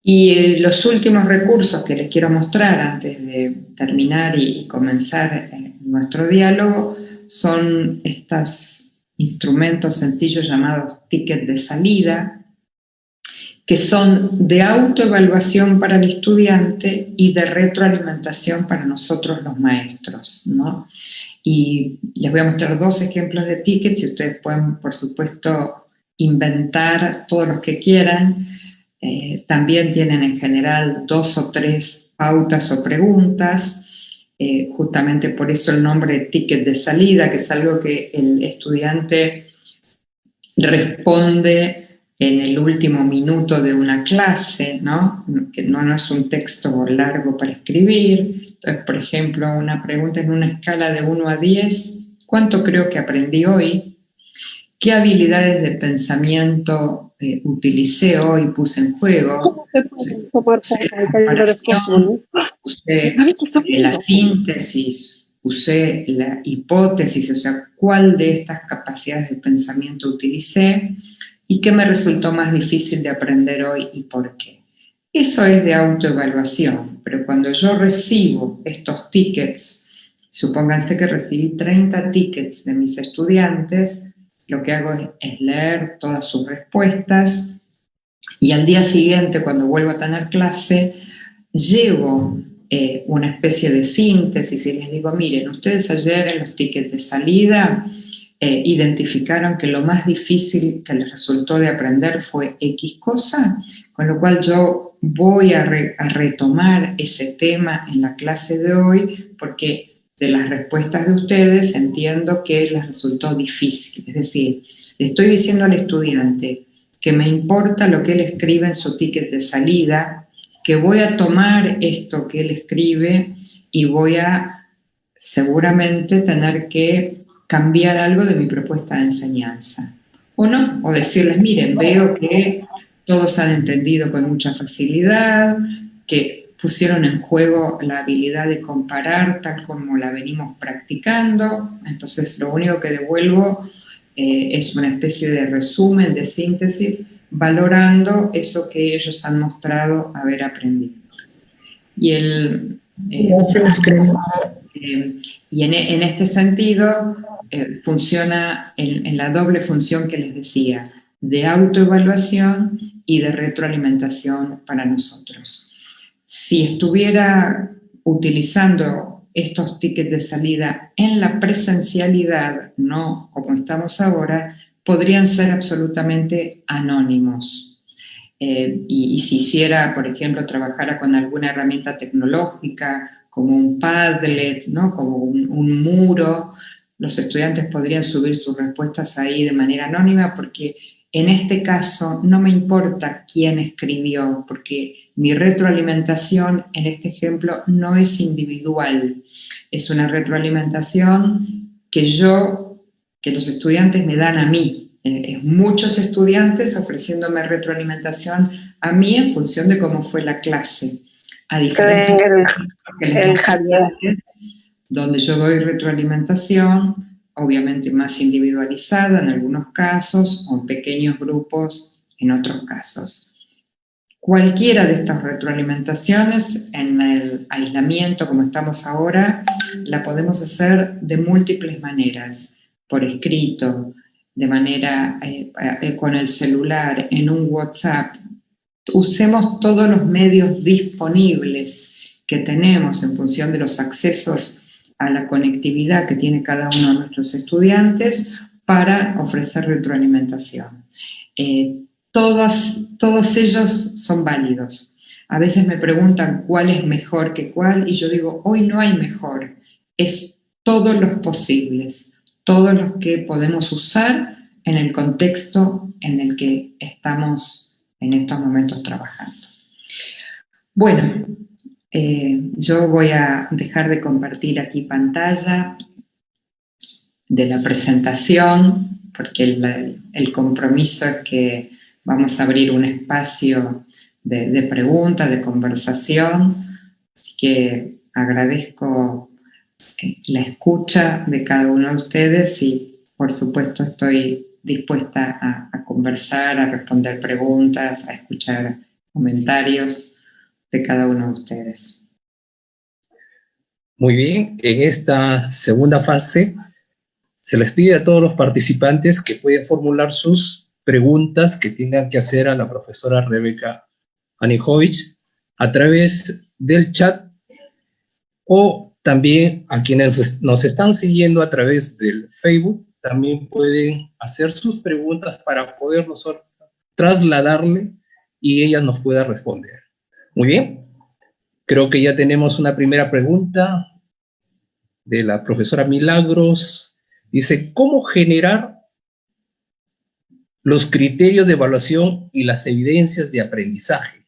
Speaker 2: Y los últimos recursos que les quiero mostrar antes de terminar y comenzar nuestro diálogo son estos instrumentos sencillos llamados tickets de salida, que son de autoevaluación para el estudiante y de retroalimentación para nosotros los maestros, ¿no? Y les voy a mostrar dos ejemplos de tickets y ustedes pueden, por supuesto, inventar todos los que quieran. También tienen en general 2 o 3 pautas o preguntas, justamente por eso el nombre de ticket de salida, que es algo que el estudiante responde en el último minuto de una clase, ¿no? Que no es un texto largo para escribir. Entonces, por ejemplo, una pregunta en una escala de 1 a 10, ¿cuánto creo que aprendí hoy? ¿Qué habilidades de pensamiento utilicé hoy, puse en juego? Usé la comparación, usé la síntesis, usé la hipótesis, o sea, ¿cuál de estas capacidades de pensamiento utilicé? ¿Y qué me resultó más difícil de aprender hoy y por qué? Eso es de autoevaluación, pero cuando yo recibo estos tickets, supónganse que recibí 30 tickets de mis estudiantes, lo que hago es leer todas sus respuestas y al día siguiente, cuando vuelvo a tener clase, llevo una especie de síntesis y les digo, miren, ustedes ayer en los tickets de salida identificaron que lo más difícil que les resultó de aprender fue X cosa, con lo cual yo voy a retomar ese tema en la clase de hoy porque de las respuestas de ustedes entiendo que les resultó difícil. Es decir, le estoy diciendo al estudiante que me importa lo que él escribe en su ticket de salida, que voy a tomar esto que él escribe y voy a seguramente tener que cambiar algo de mi propuesta de enseñanza. O no, o decirles, miren, veo que todos han entendido con mucha facilidad, que pusieron en juego la habilidad de comparar tal como la venimos practicando. Entonces lo único que devuelvo es una especie de resumen, de síntesis, valorando eso que ellos han mostrado haber aprendido. Y en este sentido funciona en la doble función que les decía, de autoevaluación y de retroalimentación para nosotros. Si estuviera utilizando estos tickets de salida en la presencialidad, no como estamos ahora, podrían ser absolutamente anónimos. Y si hiciera, por ejemplo, trabajara con alguna herramienta tecnológica, como un Padlet, ¿no? Como un muro, los estudiantes podrían subir sus respuestas ahí de manera anónima, porque en este caso no me importa quién escribió, porque mi retroalimentación en este ejemplo no es individual, es una retroalimentación que los estudiantes me dan a mí. Muchos estudiantes ofreciéndome retroalimentación a mí en función de cómo fue la clase. A diferencia de Javier, donde yo doy retroalimentación, obviamente más individualizada en algunos casos, o en pequeños grupos en otros casos. Cualquiera de estas retroalimentaciones, en el aislamiento como estamos ahora, la podemos hacer de múltiples maneras, por escrito, de manera con el celular, en un WhatsApp. Usemos todos los medios disponibles que tenemos en función de los accesos a la conectividad que tiene cada uno de nuestros estudiantes para ofrecer retroalimentación. Todos ellos son válidos. A veces me preguntan cuál es mejor que cuál y yo digo, hoy no hay mejor, es todos los posibles, todos los que podemos usar en el contexto en el que estamos en estos momentos trabajando. Bueno, yo voy a dejar de compartir aquí pantalla de la presentación, porque el compromiso es que vamos a abrir un espacio de preguntas, de conversación, así que agradezco la escucha de cada uno de ustedes y por supuesto estoy dispuesta a conversar, a responder preguntas, a escuchar comentarios de cada uno de ustedes.
Speaker 3: Muy bien, en esta segunda fase se les pide a todos los participantes que pueden formular sus preguntas que tengan que hacer a la profesora Rebeca Anijovic a través del chat o también a quienes nos están siguiendo a través del Facebook también pueden hacer sus preguntas para poder nosotros trasladarle y ella nos pueda responder. Muy bien, creo que ya tenemos una primera pregunta de la profesora Milagros. Dice, ¿cómo generar los criterios de evaluación y las evidencias de aprendizaje?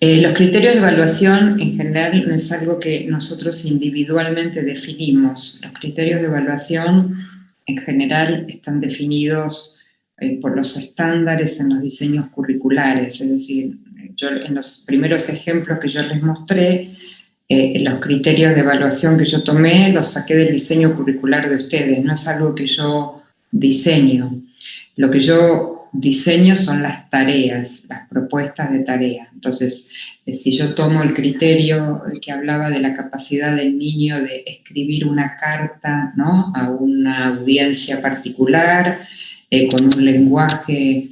Speaker 2: Los criterios de evaluación en general no es algo que nosotros individualmente definimos. Los criterios de evaluación en general están definidos por los estándares en los diseños curriculares, es decir, yo en los primeros ejemplos que yo les mostré, los criterios de evaluación que yo tomé los saqué del diseño curricular de ustedes, no es algo que yo diseño. Lo que yo diseño son las tareas, las propuestas de tarea. Entonces, si yo tomo el criterio que hablaba de la capacidad del niño de escribir una carta, ¿no?, a una audiencia particular, con un lenguaje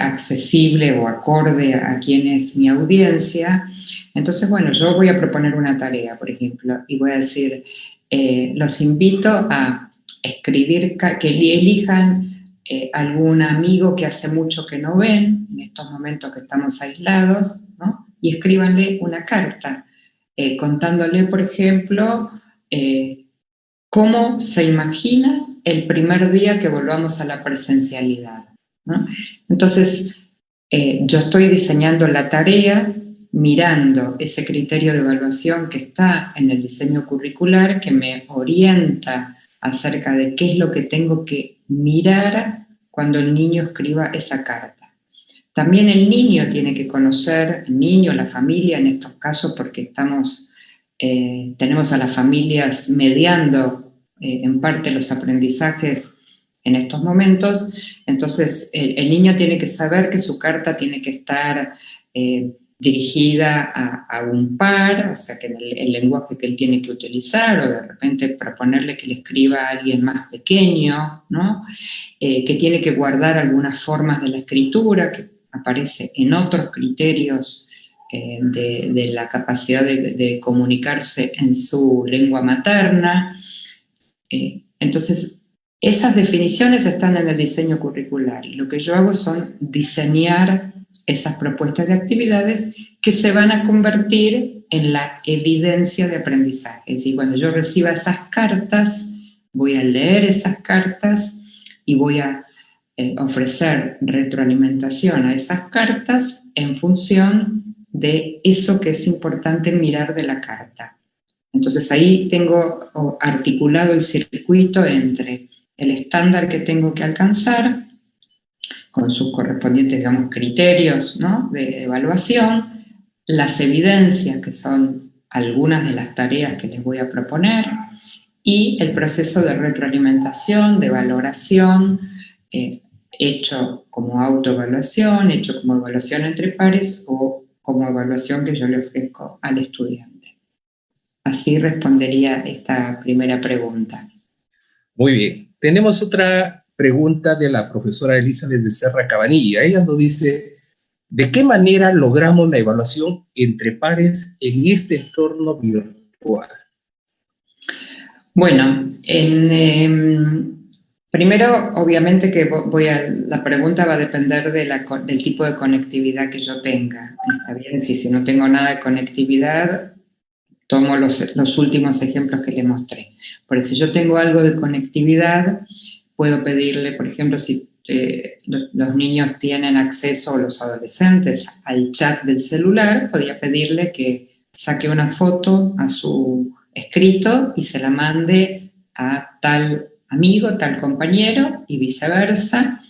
Speaker 2: accesible o acorde a quién es mi audiencia, entonces, bueno, yo voy a proponer una tarea, por ejemplo, y voy a decir, los invito a escribir, que elijan algún amigo que hace mucho que no ven, en estos momentos que estamos aislados, ¿no?, y escríbanle una carta, contándole, por ejemplo, cómo se imagina el primer día que volvamos a la presencialidad, ¿no? Entonces, yo estoy diseñando la tarea mirando ese criterio de evaluación que está en el diseño curricular, que me orienta acerca de qué es lo que tengo que mirar cuando el niño escriba esa carta. También el niño tiene que conocer, el niño, la familia, en estos casos, porque tenemos a las familias mediando en parte los aprendizajes en estos momentos. Entonces el niño tiene que saber que su carta tiene que estar dirigida a un par, o sea, que el lenguaje que él tiene que utilizar, o de repente proponerle que le escriba a alguien más pequeño, ¿no? Que tiene que guardar algunas formas de la escritura, que aparece en otros criterios de la capacidad de comunicarse en su lengua materna. Entonces, esas definiciones están en el diseño curricular, y lo que yo hago son diseñar esas propuestas de actividades que se van a convertir en la evidencia de aprendizaje. Es decir, cuando yo reciba esas cartas, voy a leer esas cartas y voy a ofrecer retroalimentación a esas cartas en función de eso que es importante mirar de la carta. Entonces ahí tengo articulado el circuito entre el estándar que tengo que alcanzar, con sus correspondientes, digamos, criterios, ¿no?, de evaluación, las evidencias, que son algunas de las tareas que les voy a proponer, y el proceso de retroalimentación, de valoración, hecho como autoevaluación, hecho como evaluación entre pares o como evaluación que yo le ofrezco al estudiante. Así respondería esta primera pregunta.
Speaker 3: Muy bien. Tenemos otra pregunta de la profesora Elizabeth Becerra Cabanilla. Ella nos dice, ¿de qué manera logramos la evaluación entre pares en este entorno virtual?
Speaker 2: Bueno, primero, obviamente que la pregunta va a depender del tipo de conectividad que yo tenga. Está bien, si no tengo nada de conectividad, tomo los últimos ejemplos que le mostré. Por eso, si yo tengo algo de conectividad, puedo pedirle, por ejemplo, si los niños tienen acceso, o los adolescentes, al chat del celular, podría pedirle que saque una foto a su escrito y se la mande a tal amigo, tal compañero, y viceversa.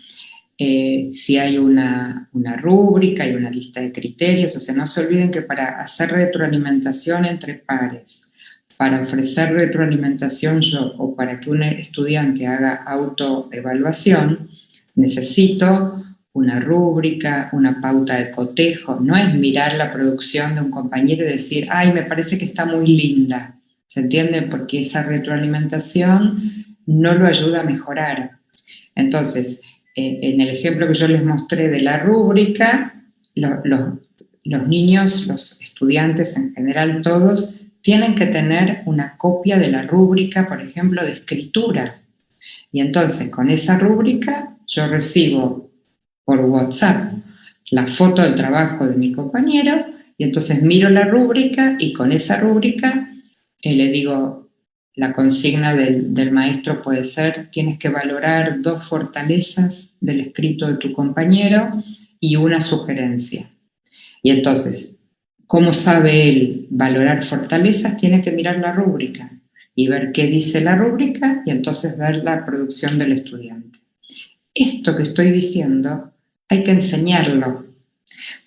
Speaker 2: Si hay una rúbrica y una lista de criterios, o sea, no se olviden que para hacer retroalimentación entre pares, para ofrecer retroalimentación yo o para que un estudiante haga autoevaluación, necesito una rúbrica, una pauta de cotejo. No es mirar la producción de un compañero y decir, ay, me parece que está muy linda. ¿Se entiende? Porque esa retroalimentación no lo ayuda a mejorar. Entonces, en el ejemplo que yo les mostré de la rúbrica, los niños, los estudiantes en general, todos, tienen que tener una copia de la rúbrica, por ejemplo, de escritura. Y entonces, con esa rúbrica, yo recibo por WhatsApp la foto del trabajo de mi compañero, y entonces miro la rúbrica, y con esa rúbrica le digo, la consigna del maestro puede ser, tienes que valorar 2 fortalezas del escrito de tu compañero y una sugerencia. Y entonces, ¿cómo sabe él valorar fortalezas? Tiene que mirar la rúbrica y ver qué dice la rúbrica y entonces ver la producción del estudiante. Esto que estoy diciendo hay que enseñarlo,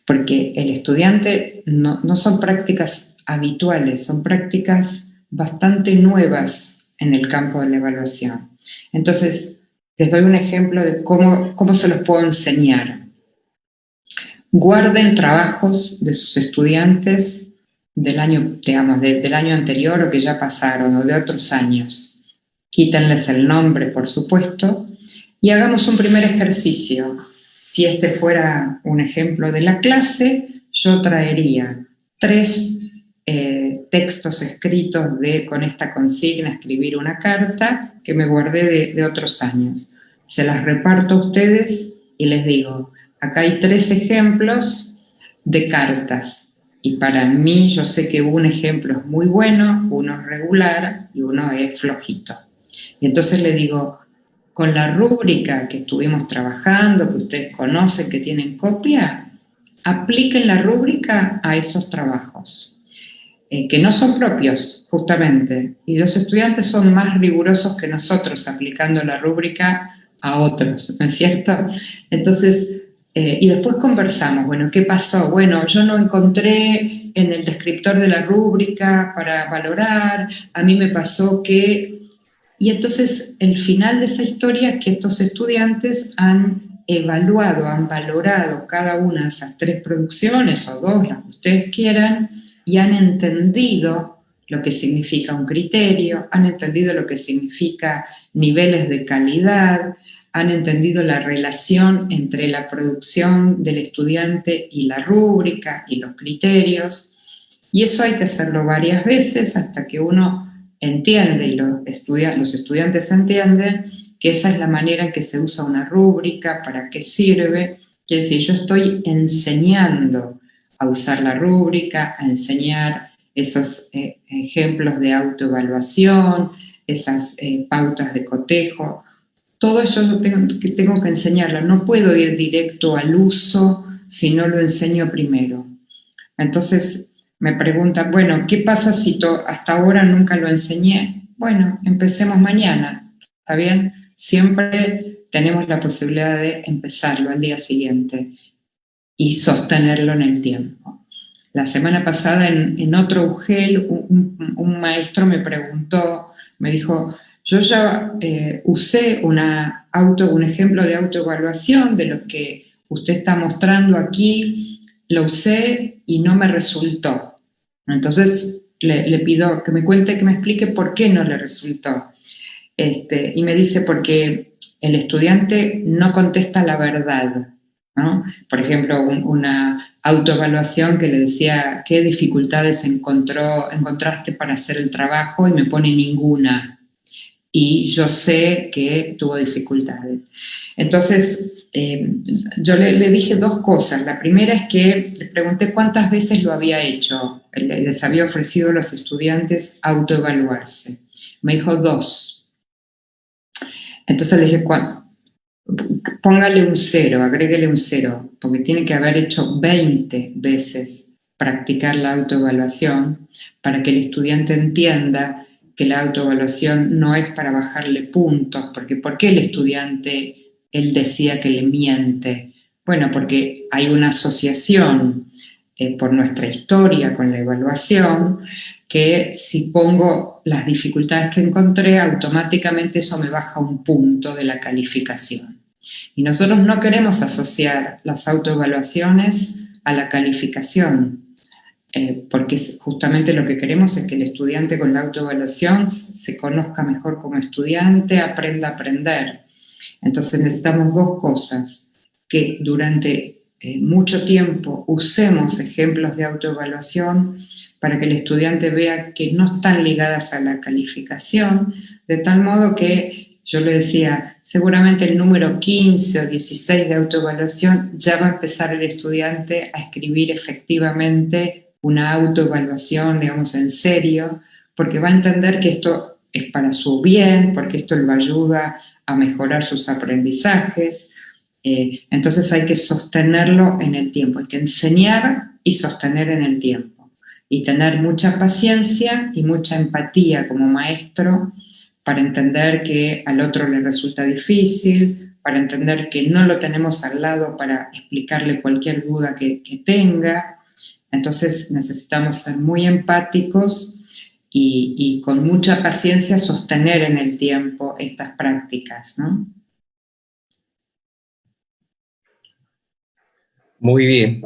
Speaker 2: porque el estudiante no son prácticas habituales, son prácticas bastante nuevas en el campo de la evaluación. Entonces, les doy un ejemplo de cómo se los puedo enseñar. Guarden trabajos de sus estudiantes del año, digamos, del año anterior o que ya pasaron, o de otros años. Quítenles el nombre, por supuesto, y hagamos un primer ejercicio. Si este fuera un ejemplo de la clase, yo traería 3 textos escritos con esta consigna, escribir una carta, que me guardé de otros años. Se las reparto a ustedes y les digo, acá hay 3 ejemplos de cartas. Y para mí, yo sé que un ejemplo es muy bueno, uno es regular y uno es flojito. Y entonces le digo, con la rúbrica que estuvimos trabajando, que ustedes conocen, que tienen copia, apliquen la rúbrica a esos trabajos. Que no son propios, justamente, y los estudiantes son más rigurosos que nosotros aplicando la rúbrica a otros, ¿no es cierto? Entonces, Y después conversamos, bueno, ¿qué pasó? Bueno, yo no encontré en el descriptor de la rúbrica para valorar, a mí me pasó que... Y entonces el final de esa historia es que estos estudiantes han evaluado, han valorado cada una de esas 3 producciones, o 2, las que ustedes quieran, y han entendido lo que significa un criterio, han entendido lo que significa niveles de calidad, han entendido la relación entre la producción del estudiante y la rúbrica y los criterios, y eso hay que hacerlo varias veces hasta que uno entiende y los estudiantes entienden que esa es la manera en que se usa una rúbrica, para qué sirve. Quiere decir, yo estoy enseñando a usar la rúbrica, a enseñar esos ejemplos de autoevaluación, esas pautas de cotejo. Todo eso lo tengo que enseñarlo. No puedo ir directo al uso si no lo enseño primero. Entonces me preguntan, bueno, ¿qué pasa si hasta ahora nunca lo enseñé? Bueno, empecemos mañana, ¿está bien? Siempre tenemos la posibilidad de empezarlo al día siguiente y sostenerlo en el tiempo. La semana pasada en otro UGEL, un maestro me preguntó, me dijo, yo ya usé un ejemplo de autoevaluación de lo que usted está mostrando aquí, lo usé y no me resultó. Entonces le pido que me cuente, que me explique por qué no le resultó. Y me dice, porque el estudiante no contesta la verdad, ¿no? Por ejemplo, una autoevaluación que le decía, ¿qué dificultades encontraste para hacer el trabajo? Y me pone ninguna. Y yo sé que tuvo dificultades. Entonces, yo le dije 2 cosas. La primera es que le pregunté cuántas veces lo había hecho. Les había ofrecido a los estudiantes autoevaluarse. Me dijo 2. Entonces le dije, póngale un 0, agréguele un 0, porque tiene que haber hecho 20 veces practicar la autoevaluación para que el estudiante entienda que la autoevaluación no es para bajarle puntos, porque ¿por qué el estudiante, él decía que le miente? Bueno, porque hay una asociación por nuestra historia con la evaluación, que si pongo las dificultades que encontré, automáticamente eso me baja un punto de la calificación. Y nosotros no queremos asociar las autoevaluaciones a la calificación, porque justamente lo que queremos es que el estudiante con la autoevaluación se conozca mejor como estudiante, aprenda a aprender. Entonces necesitamos 2 cosas, que durante mucho tiempo usemos ejemplos de autoevaluación para que el estudiante vea que no están ligadas a la calificación, de tal modo que yo le decía, seguramente el número 15 o 16 de autoevaluación ya va a empezar el estudiante a escribir efectivamente una autoevaluación, digamos, en serio, porque va a entender que esto es para su bien, porque esto lo ayuda a mejorar sus aprendizajes. Entonces hay que sostenerlo en el tiempo, hay que enseñar y sostener en el tiempo, y tener mucha paciencia y mucha empatía como maestro para entender que al otro le resulta difícil, para entender que no lo tenemos al lado para explicarle cualquier duda que tenga. Entonces necesitamos ser muy empáticos y con mucha paciencia sostener en el tiempo estas prácticas, ¿no?
Speaker 3: Muy bien.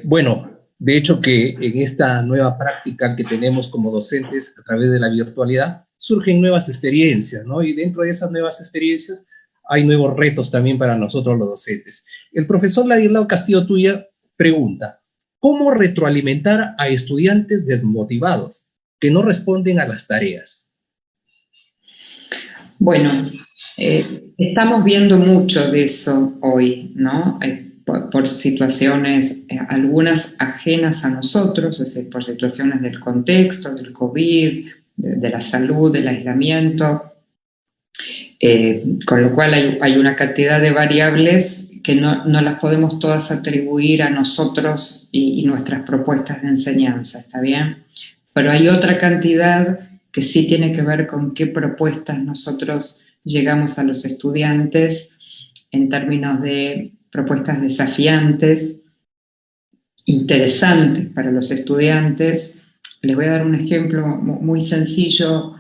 Speaker 3: Bueno, de hecho que en esta nueva práctica que tenemos como docentes a través de la virtualidad, surgen nuevas experiencias, ¿no? Y dentro de esas nuevas experiencias hay nuevos retos también para nosotros los docentes. El profesor Ladislao Castillo Tuya pregunta, ¿cómo retroalimentar a estudiantes desmotivados que no responden a las tareas?
Speaker 2: Bueno, estamos viendo mucho de eso hoy, ¿no? Por situaciones, algunas ajenas a nosotros, es decir, por situaciones del contexto, del COVID, de la salud, del aislamiento, con lo cual hay una cantidad de variables que no las podemos todas atribuir a nosotros y nuestras propuestas de enseñanza, ¿está bien? Pero hay otra cantidad que sí tiene que ver con qué propuestas nosotros llegamos a los estudiantes en términos de propuestas desafiantes, interesantes para los estudiantes. Les voy a dar un ejemplo muy sencillo.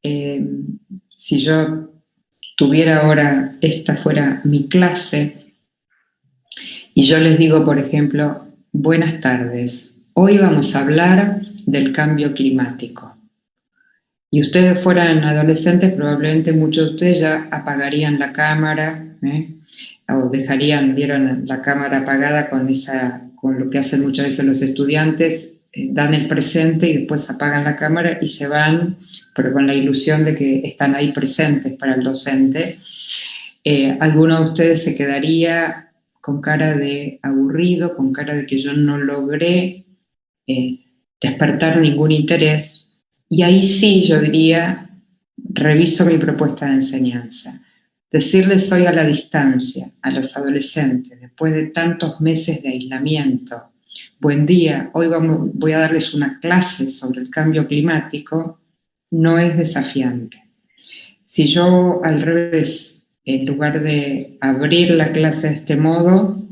Speaker 2: Si yo tuviera ahora, esta fuera mi clase, y yo les digo, por ejemplo, buenas tardes, hoy vamos a hablar del cambio climático. Y ustedes fueran adolescentes, probablemente muchos de ustedes ya apagarían la cámara, o vieron la cámara apagada con lo que hacen muchas veces los estudiantes, dan el presente y después apagan la cámara y se van, pero con la ilusión de que están ahí presentes para el docente. Alguno de ustedes se quedaría con cara de aburrido, con cara de que yo no logré despertar ningún interés, y ahí sí yo diría, reviso mi propuesta de enseñanza. Decirles hoy a la distancia, a los adolescentes, después de tantos meses de aislamiento, buen día, hoy voy a darles una clase sobre el cambio climático, no es desafiante. Si yo al revés, en lugar de abrir la clase de este modo,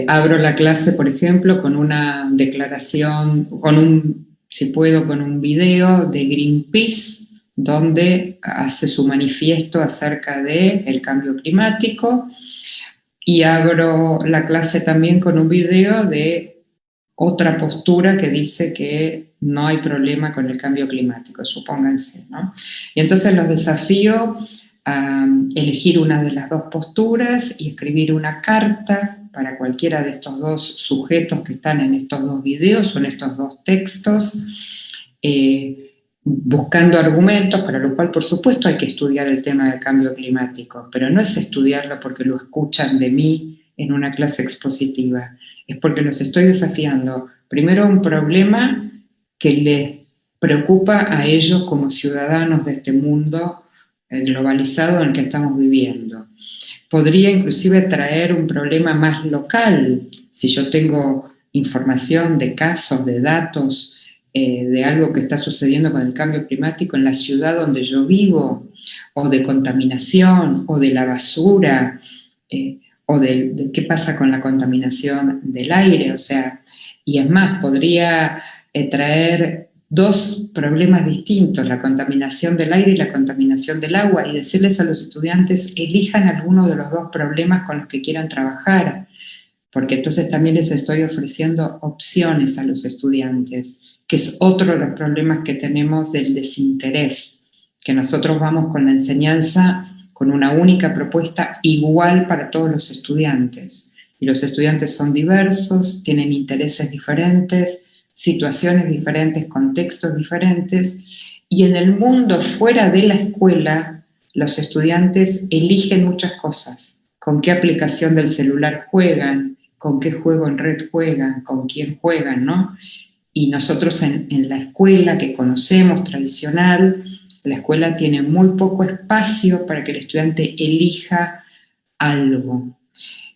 Speaker 2: abro la clase, por ejemplo, con una declaración, si puedo, con un video de Greenpeace, donde hace su manifiesto acerca del cambio climático, y abro la clase también con un video de otra postura que dice que no hay problema con el cambio climático, supónganse, ¿no? Y entonces los desafío a elegir una de las dos posturas y escribir una carta para cualquiera de estos dos sujetos que están en estos dos videos o en estos dos textos, buscando argumentos, para lo cual por supuesto hay que estudiar el tema del cambio climático, pero no es estudiarlo porque lo escuchan de mí en una clase expositiva, es porque los estoy desafiando primero a un problema que les preocupa a ellos como ciudadanos de este mundo globalizado en el que estamos viviendo. Podría inclusive traer un problema más local, si yo tengo información de casos, de datos, de algo que está sucediendo con el cambio climático en la ciudad donde yo vivo, o de contaminación, o de la basura, o de qué pasa con la contaminación del aire, o sea, y es más, podría traer dos problemas distintos, la contaminación del aire y la contaminación del agua, y decirles a los estudiantes, elijan alguno de los dos problemas con los que quieran trabajar, porque entonces también les estoy ofreciendo opciones a los estudiantes, que es otro de los problemas que tenemos del desinterés, que nosotros vamos con la enseñanza con una única propuesta igual para todos los estudiantes, y los estudiantes son diversos, tienen intereses diferentes, situaciones diferentes, contextos diferentes, y en el mundo fuera de la escuela, los estudiantes eligen muchas cosas, con qué aplicación del celular juegan, con qué juego en red juegan, con quién juegan, ¿no? Y nosotros en la escuela que conocemos, tradicional, la escuela tiene muy poco espacio para que el estudiante elija algo.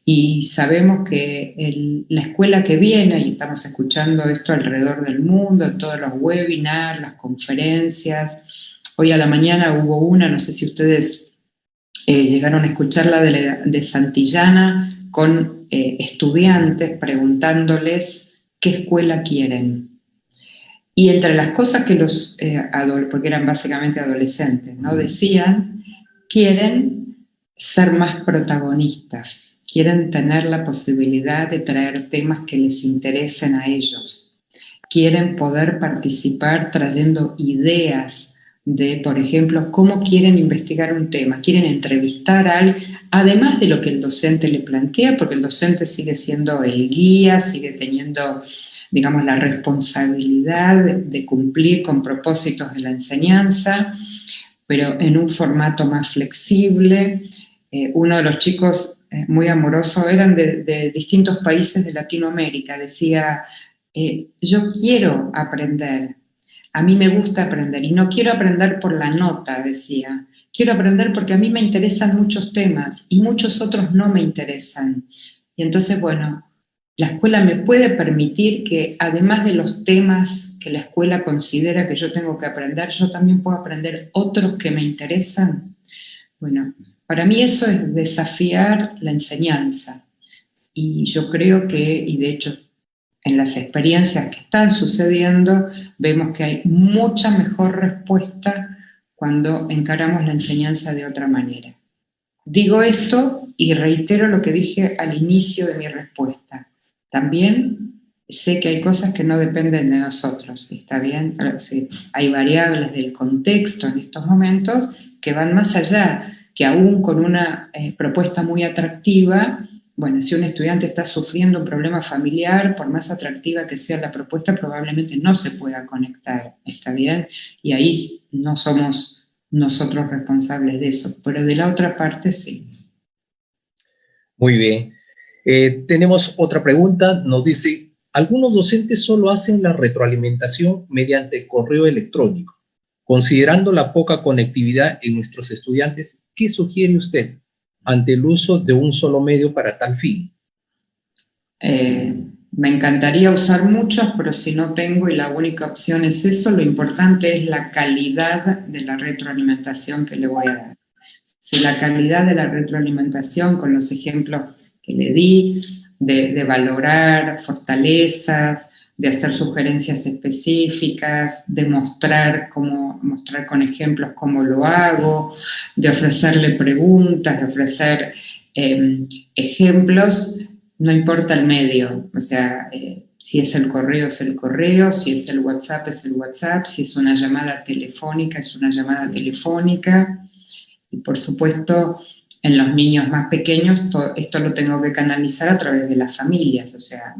Speaker 2: Y sabemos que la escuela que viene, y estamos escuchando esto alrededor del mundo, en todos los webinars, las conferencias. Hoy a la mañana hubo una, no sé si ustedes llegaron a escucharla, de Santillana, con estudiantes preguntándoles qué escuela quieren. Y entre las cosas que porque eran básicamente adolescentes, ¿no? Decían, quieren ser más protagonistas, quieren tener la posibilidad de traer temas que les interesen a ellos, quieren poder participar trayendo ideas de, por ejemplo, cómo quieren investigar un tema, quieren entrevistar a alguien, además de lo que el docente le plantea, porque el docente sigue siendo el guía, sigue teniendo, digamos, la responsabilidad de cumplir con propósitos de la enseñanza, pero en un formato más flexible. Uno de los chicos muy amoroso, eran de distintos países de Latinoamérica, decía, yo quiero aprender, a mí me gusta aprender, y no quiero aprender por la nota, decía, quiero aprender porque a mí me interesan muchos temas, y muchos otros no me interesan. Y entonces, bueno, la escuela me puede permitir que, además de los temas que la escuela considera que yo tengo que aprender, yo también puedo aprender otros que me interesan. Bueno, Para mí eso es desafiar la enseñanza. Y yo creo que, y de hecho en las experiencias que están sucediendo, vemos que hay mucha mejor respuesta cuando encaramos la enseñanza de otra manera. Digo esto y reitero lo que dije al inicio de mi respuesta. También sé que hay cosas que no dependen de nosotros, ¿está bien? Sí, hay variables del contexto en estos momentos que van más allá, que aún con una propuesta muy atractiva, bueno, si un estudiante está sufriendo un problema familiar, por más atractiva que sea la propuesta, probablemente no se pueda conectar, ¿está bien? Y ahí no somos nosotros responsables de eso, pero de la otra parte sí.
Speaker 3: Muy bien. Tenemos otra pregunta, nos dice, algunos docentes solo hacen la retroalimentación mediante correo electrónico. Considerando la poca conectividad en nuestros estudiantes, ¿qué sugiere usted ante el uso de un solo medio para tal fin?
Speaker 2: Me encantaría usar muchos, pero si no tengo y la única opción es eso, lo importante es la calidad de la retroalimentación que le voy a dar. Si la calidad de la retroalimentación, con los ejemplos que le di, de valorar fortalezas, de hacer sugerencias específicas, de mostrar con ejemplos cómo lo hago, de ofrecerle preguntas, de ofrecer ejemplos, no importa el medio, o sea, si es el correo, es el correo, si es el WhatsApp, es el WhatsApp, si es una llamada telefónica, es una llamada telefónica. Y por supuesto, en los niños más pequeños, esto lo tengo que canalizar a través de las familias. O sea,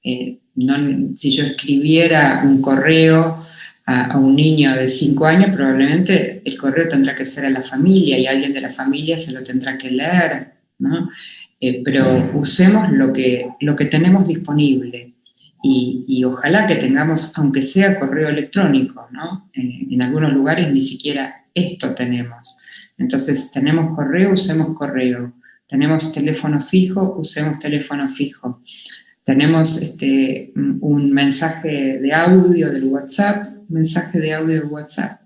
Speaker 2: si yo escribiera un correo a un niño de 5 años, probablemente el correo tendrá que ser a la familia y alguien de la familia se lo tendrá que leer, ¿no? Pero usemos lo que tenemos disponible. Y ojalá que tengamos, aunque sea correo electrónico, ¿no? En algunos lugares ni siquiera esto tenemos. Entonces, tenemos correo, usemos correo. Tenemos teléfono fijo, usemos teléfono fijo. Tenemos un mensaje de audio del WhatsApp, mensaje de audio del WhatsApp.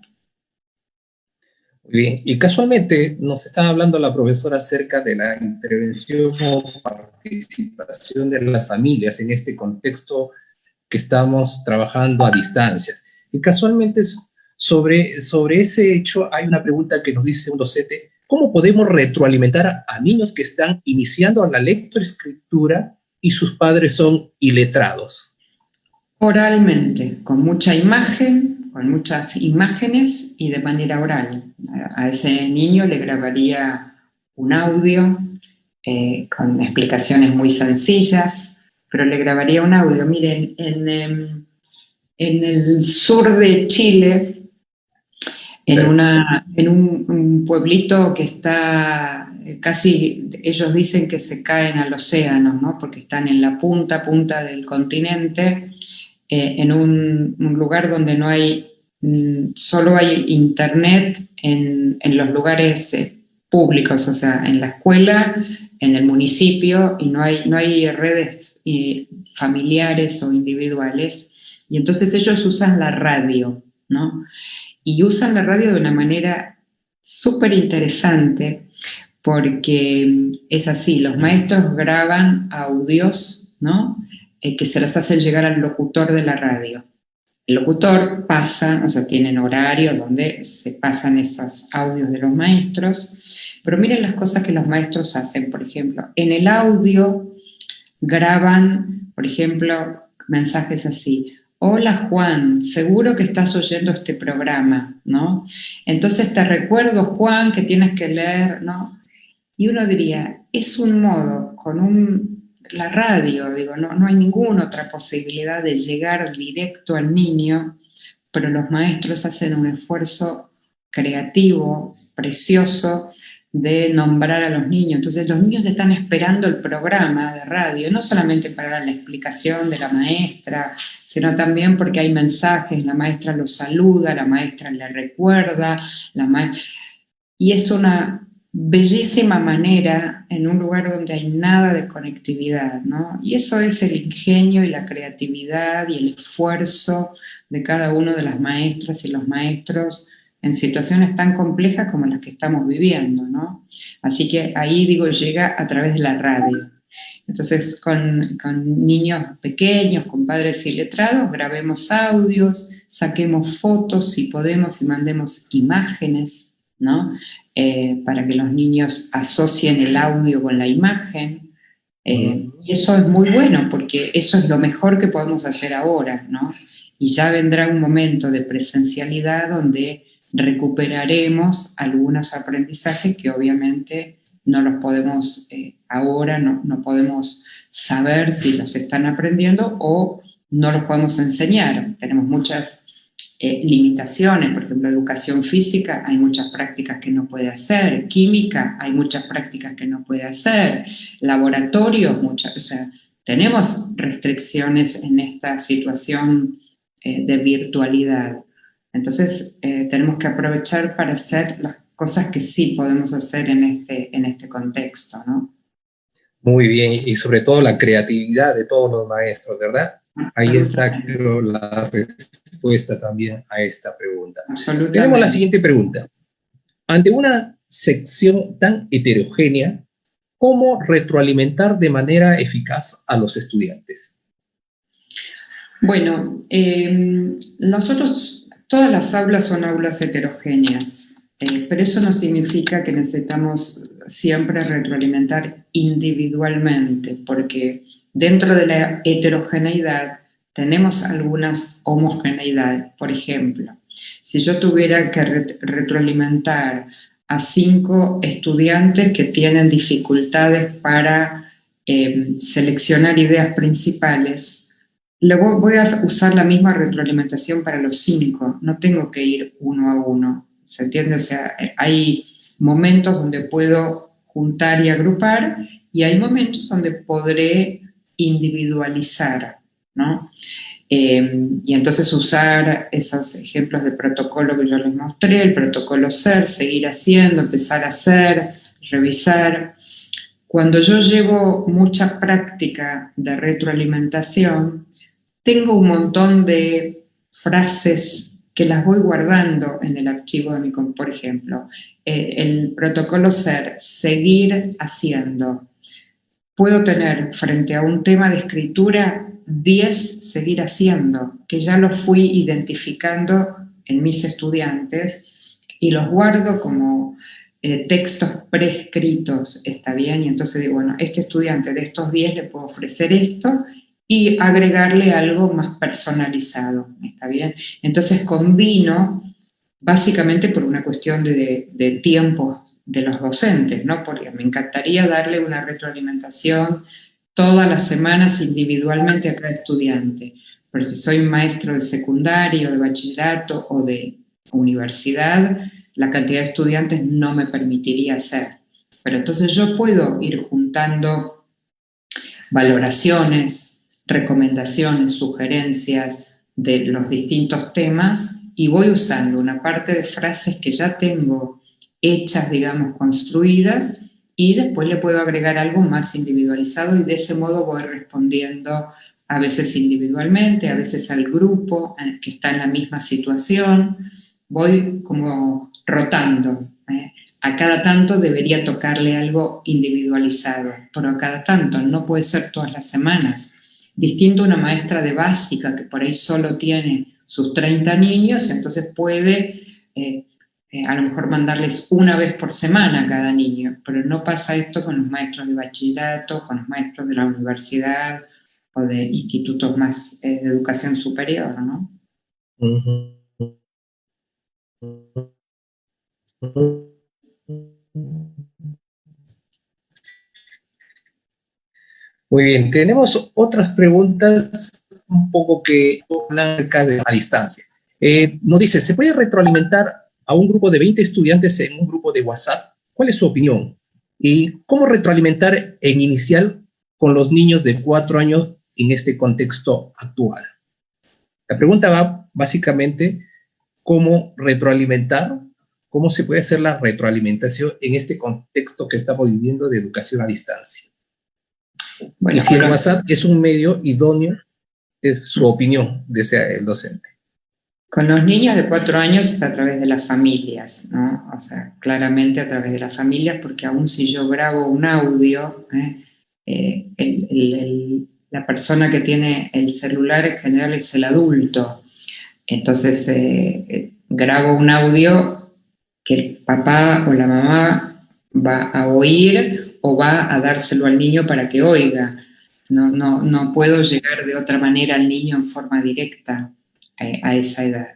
Speaker 3: Muy bien, y casualmente nos estaba hablando la profesora acerca de la intervención o participación de las familias en este contexto que estamos trabajando a distancia. Y casualmente sobre ese hecho hay una pregunta que nos dice un docente, ¿cómo podemos retroalimentar a niños que están iniciando la lectoescritura y sus padres son iletrados?
Speaker 2: Oralmente, con mucha imagen, con muchas imágenes y de manera oral. A ese niño le grabaría un audio con explicaciones muy sencillas, pero le grabaría un audio. Miren, en el sur de Chile, en un pueblito que está casi, ellos dicen que se caen al océano, ¿no? Porque están en la punta del continente, en un lugar donde no hay, solo hay internet en los lugares públicos, o sea, en la escuela, en el municipio, y no hay redes familiares o individuales, y entonces ellos usan la radio, ¿no? Y usan la radio de una manera súper interesante, porque es así, los maestros graban audios, ¿no? Que se los hacen llegar al locutor de la radio. El locutor pasa, o sea, tienen horario donde se pasan esos audios de los maestros, pero miren las cosas que los maestros hacen, por ejemplo, en el audio graban, por ejemplo, mensajes así: hola Juan, seguro que estás oyendo este programa, ¿no? Entonces te recuerdo, Juan, que tienes que leer, ¿no? Y uno diría, es un modo, la radio, digo, no hay ninguna otra posibilidad de llegar directo al niño, pero los maestros hacen un esfuerzo creativo, precioso, de nombrar a los niños. Entonces los niños están esperando el programa de radio, no solamente para la explicación de la maestra, sino también porque hay mensajes, la maestra los saluda, la maestra le recuerda, y es una bellísima manera en un lugar donde hay nada de conectividad, ¿no? Y eso es el ingenio y la creatividad y el esfuerzo de cada uno de las maestras y los maestros en situaciones tan complejas como las que estamos viviendo, ¿no? Así que ahí, digo, llega a través de la radio. Entonces, con niños pequeños, con padres iletrados, grabemos audios, saquemos fotos si podemos y mandemos imágenes, ¿no? Para que los niños asocien el audio con la imagen. Y eso es muy bueno, porque eso es lo mejor que podemos hacer ahora, ¿no? Y ya vendrá un momento de presencialidad donde recuperaremos algunos aprendizajes que obviamente no los podemos, ahora no podemos saber si los están aprendiendo o no los podemos enseñar. Tenemos muchas limitaciones, por ejemplo, educación física, hay muchas prácticas que no puede hacer, química, hay muchas prácticas que no puede hacer, laboratorios, muchas, o sea, tenemos restricciones en esta situación de virtualidad. Entonces, tenemos que aprovechar para hacer las cosas que sí podemos hacer en este contexto, ¿no?
Speaker 3: Muy bien, y sobre todo la creatividad de todos los maestros, ¿verdad? Ahí está, creo, la respuesta también a esta pregunta. Tenemos la siguiente pregunta. Ante una sección tan heterogénea, ¿cómo retroalimentar de manera eficaz a los estudiantes?
Speaker 2: Bueno, nosotros, todas las aulas son aulas heterogéneas, pero eso no significa que necesitamos siempre retroalimentar individualmente, porque dentro de la heterogeneidad tenemos algunas homogeneidades. Por ejemplo, si yo tuviera que retroalimentar a 5 estudiantes que tienen dificultades para seleccionar ideas principales, luego voy a usar la misma retroalimentación para los 5, no tengo que ir uno a uno, ¿se entiende? O sea, hay momentos donde puedo juntar y agrupar y hay momentos donde podré individualizar, ¿no? Y entonces usar esos ejemplos de protocolo que yo les mostré, el protocolo SER, seguir haciendo, empezar a hacer, revisar. Cuando yo llevo mucha práctica de retroalimentación, tengo un montón de frases que las voy guardando en el archivo de mi, por ejemplo, el protocolo SER, seguir haciendo. Puedo tener frente a un tema de escritura 10 seguir haciendo, que ya los fui identificando en mis estudiantes y los guardo como textos prescritos, ¿está bien? Y entonces digo, bueno, este estudiante de estos 10 le puedo ofrecer esto y agregarle algo más personalizado, ¿está bien? Entonces combino, básicamente por una cuestión de tiempo de los docentes, ¿no? Porque me encantaría darle una retroalimentación todas las semanas individualmente a cada estudiante, pero si soy maestro de secundario, de bachillerato o de universidad, la cantidad de estudiantes no me permitiría hacer. Pero entonces yo puedo ir juntando valoraciones, recomendaciones, sugerencias de los distintos temas y voy usando una parte de frases que ya tengo hechas, digamos, construidas, y después le puedo agregar algo más individualizado y de ese modo voy respondiendo a veces individualmente, a veces al grupo que está en la misma situación, voy como rotando. A cada tanto debería tocarle algo individualizado, pero a cada tanto, no puede ser todas las semanas. Distinto a una maestra de básica que por ahí solo tiene sus 30 niños, entonces puede a lo mejor mandarles una vez por semana a cada niño, pero no pasa esto con los maestros de bachillerato, con los maestros de la universidad o de institutos más de educación superior, ¿no?
Speaker 3: Muy bien, tenemos otras preguntas un poco que hablan acerca de la distancia. Nos dice, ¿se puede retroalimentar a un grupo de 20 estudiantes en un grupo de WhatsApp? ¿Cuál es su opinión? ¿Y cómo retroalimentar en inicial con los niños de 4 años en este contexto actual? La pregunta va básicamente cómo retroalimentar, cómo se puede hacer la retroalimentación en este contexto que estamos viviendo de educación a distancia. Bueno, y si el WhatsApp es un medio idóneo, es su opinión, desea el docente.
Speaker 2: Con los niños de 4 años es a través de las familias, ¿no? O sea, claramente a través de las familias, porque aún si yo grabo un audio, la persona que tiene el celular en general es el adulto. Entonces, grabo un audio que el papá o la mamá va a oír o va a dárselo al niño para que oiga. No puedo llegar de otra manera al niño en forma directa a esa edad.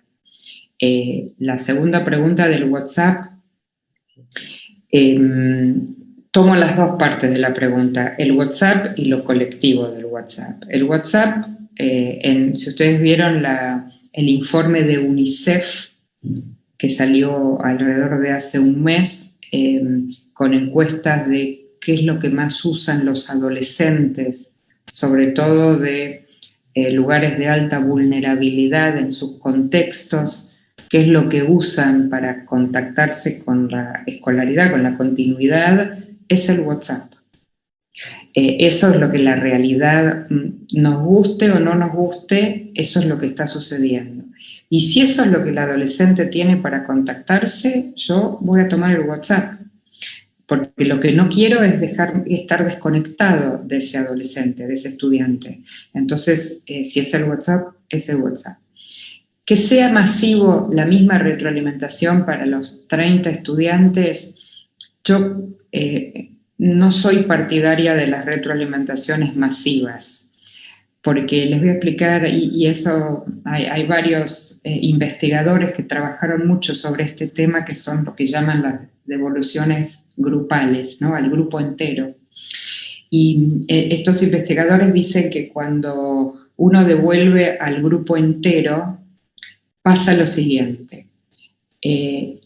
Speaker 2: La segunda pregunta del WhatsApp, tomo las dos partes de la pregunta, el WhatsApp y lo colectivo del WhatsApp. El WhatsApp, si ustedes vieron el informe de UNICEF que salió alrededor de hace un mes, con encuestas de qué es lo que más usan los adolescentes, sobre todo de lugares de alta vulnerabilidad en sus contextos, qué es lo que usan para contactarse con la escolaridad, con la continuidad, es el WhatsApp. Eso es lo que la realidad, nos guste o no nos guste, eso es lo que está sucediendo. Y si eso es lo que el adolescente tiene para contactarse, yo voy a tomar el WhatsApp. Porque lo que no quiero es estar desconectado de ese adolescente, de ese estudiante. Entonces, si es el WhatsApp, es el WhatsApp. Que sea masivo la misma retroalimentación para los 30 estudiantes, yo no soy partidaria de las retroalimentaciones masivas, porque les voy a explicar, y eso hay varios investigadores que trabajaron mucho sobre este tema, que son lo que llaman las devoluciones grupales, ¿no? Al grupo entero. Y estos investigadores dicen que cuando uno devuelve al grupo entero, pasa lo siguiente.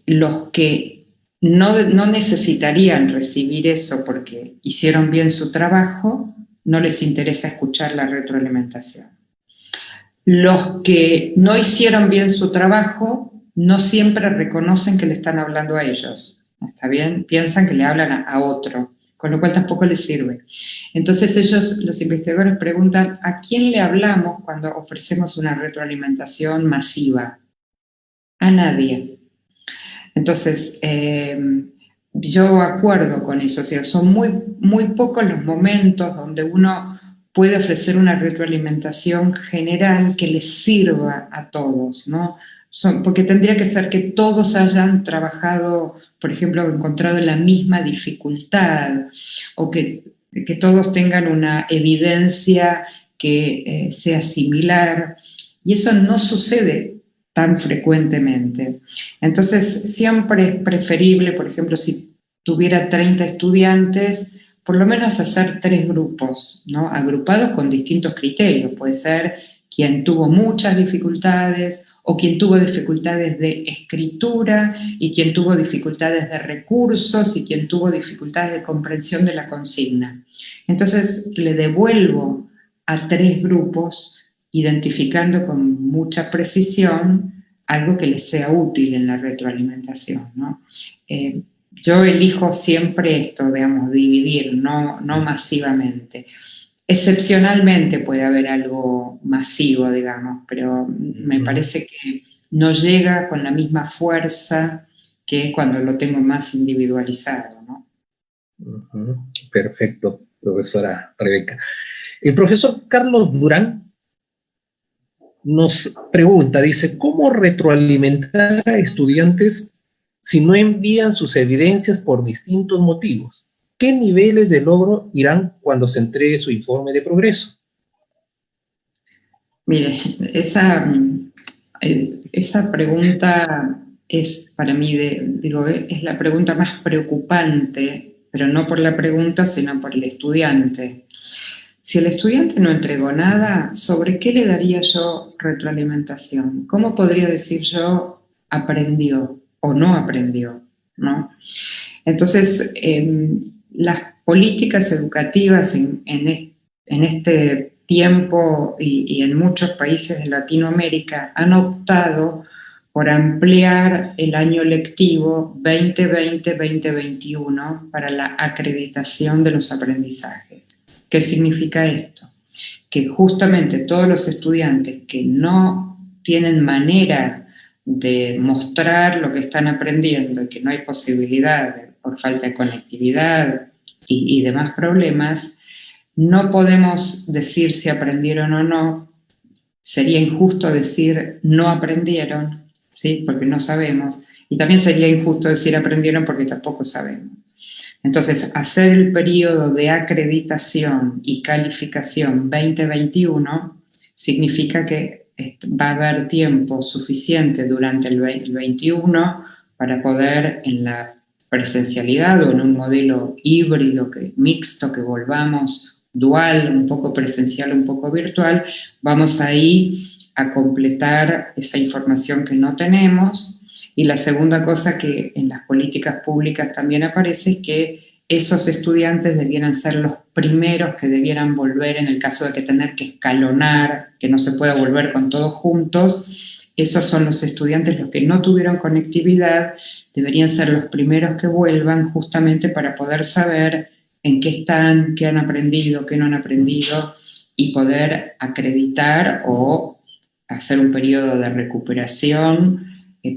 Speaker 2: Los que no necesitarían recibir eso porque hicieron bien su trabajo, no les interesa escuchar la retroalimentación. Los que no hicieron bien su trabajo, no siempre reconocen que le están hablando a ellos. ¿Está bien? Piensan que le hablan a otro, con lo cual tampoco les sirve. Entonces los investigadores preguntan, ¿a quién le hablamos cuando ofrecemos una retroalimentación masiva? A nadie. Entonces, yo acuerdo con eso, o sea, son muy pocos los momentos donde uno puede ofrecer una retroalimentación general que les sirva a todos, ¿no? Porque tendría que ser que todos hayan trabajado, por ejemplo, encontrado la misma dificultad, o que todos tengan una evidencia que sea similar, y eso no sucede tan frecuentemente. Entonces, siempre es preferible, por ejemplo, si tuviera 30 estudiantes, por lo menos hacer 3 grupos, ¿no? Agrupados con distintos criterios. Puede ser quien tuvo muchas dificultades, o quien tuvo dificultades de escritura, y quien tuvo dificultades de recursos, y quien tuvo dificultades de comprensión de la consigna. Entonces, le devuelvo a 3 grupos, identificando con mucha precisión algo que les sea útil en la retroalimentación, ¿no? Yo elijo siempre esto, digamos, dividir, no masivamente. Excepcionalmente puede haber algo masivo, digamos, pero me parece que no llega con la misma fuerza que cuando lo tengo más individualizado, ¿no?
Speaker 3: Perfecto, profesora Rebeca. El profesor Carlos Durán nos pregunta, dice, ¿cómo retroalimentar a estudiantes si no envían sus evidencias por distintos motivos? ¿Qué niveles de logro irán cuando se entregue su informe de progreso?
Speaker 2: Mire, esa pregunta es para mí, es la pregunta más preocupante, pero no por la pregunta, sino por el estudiante. Si el estudiante no entregó nada, ¿sobre qué le daría yo retroalimentación? ¿Cómo podría decir yo aprendió o no aprendió, ¿no? Entonces, las políticas educativas en este tiempo y en muchos países de Latinoamérica han optado por ampliar el año lectivo 2020-2021 para la acreditación de los aprendizajes. ¿Qué significa esto? Que justamente todos los estudiantes que no tienen manera de mostrar lo que están aprendiendo y que no hay posibilidad por falta de conectividad y demás problemas, no podemos decir si aprendieron o no. Sería injusto decir no aprendieron, ¿sí? Porque no sabemos. Y también sería injusto decir aprendieron porque tampoco sabemos. Entonces, hacer el periodo de acreditación y calificación 2021 significa que va a haber tiempo suficiente durante el 2021 para poder en la presencialidad o en un modelo híbrido, mixto, que volvamos dual, un poco presencial, un poco virtual, vamos ahí a completar esa información que no tenemos. Y la segunda cosa que en las políticas públicas también aparece es que esos estudiantes debieran ser los primeros que debieran volver en el caso de que tener que escalonar, que no se pueda volver con todos juntos. Esos son los estudiantes los que no tuvieron conectividad, deberían ser los primeros que vuelvan justamente para poder saber en qué están, qué han aprendido, qué no han aprendido y poder acreditar o hacer un periodo de recuperación,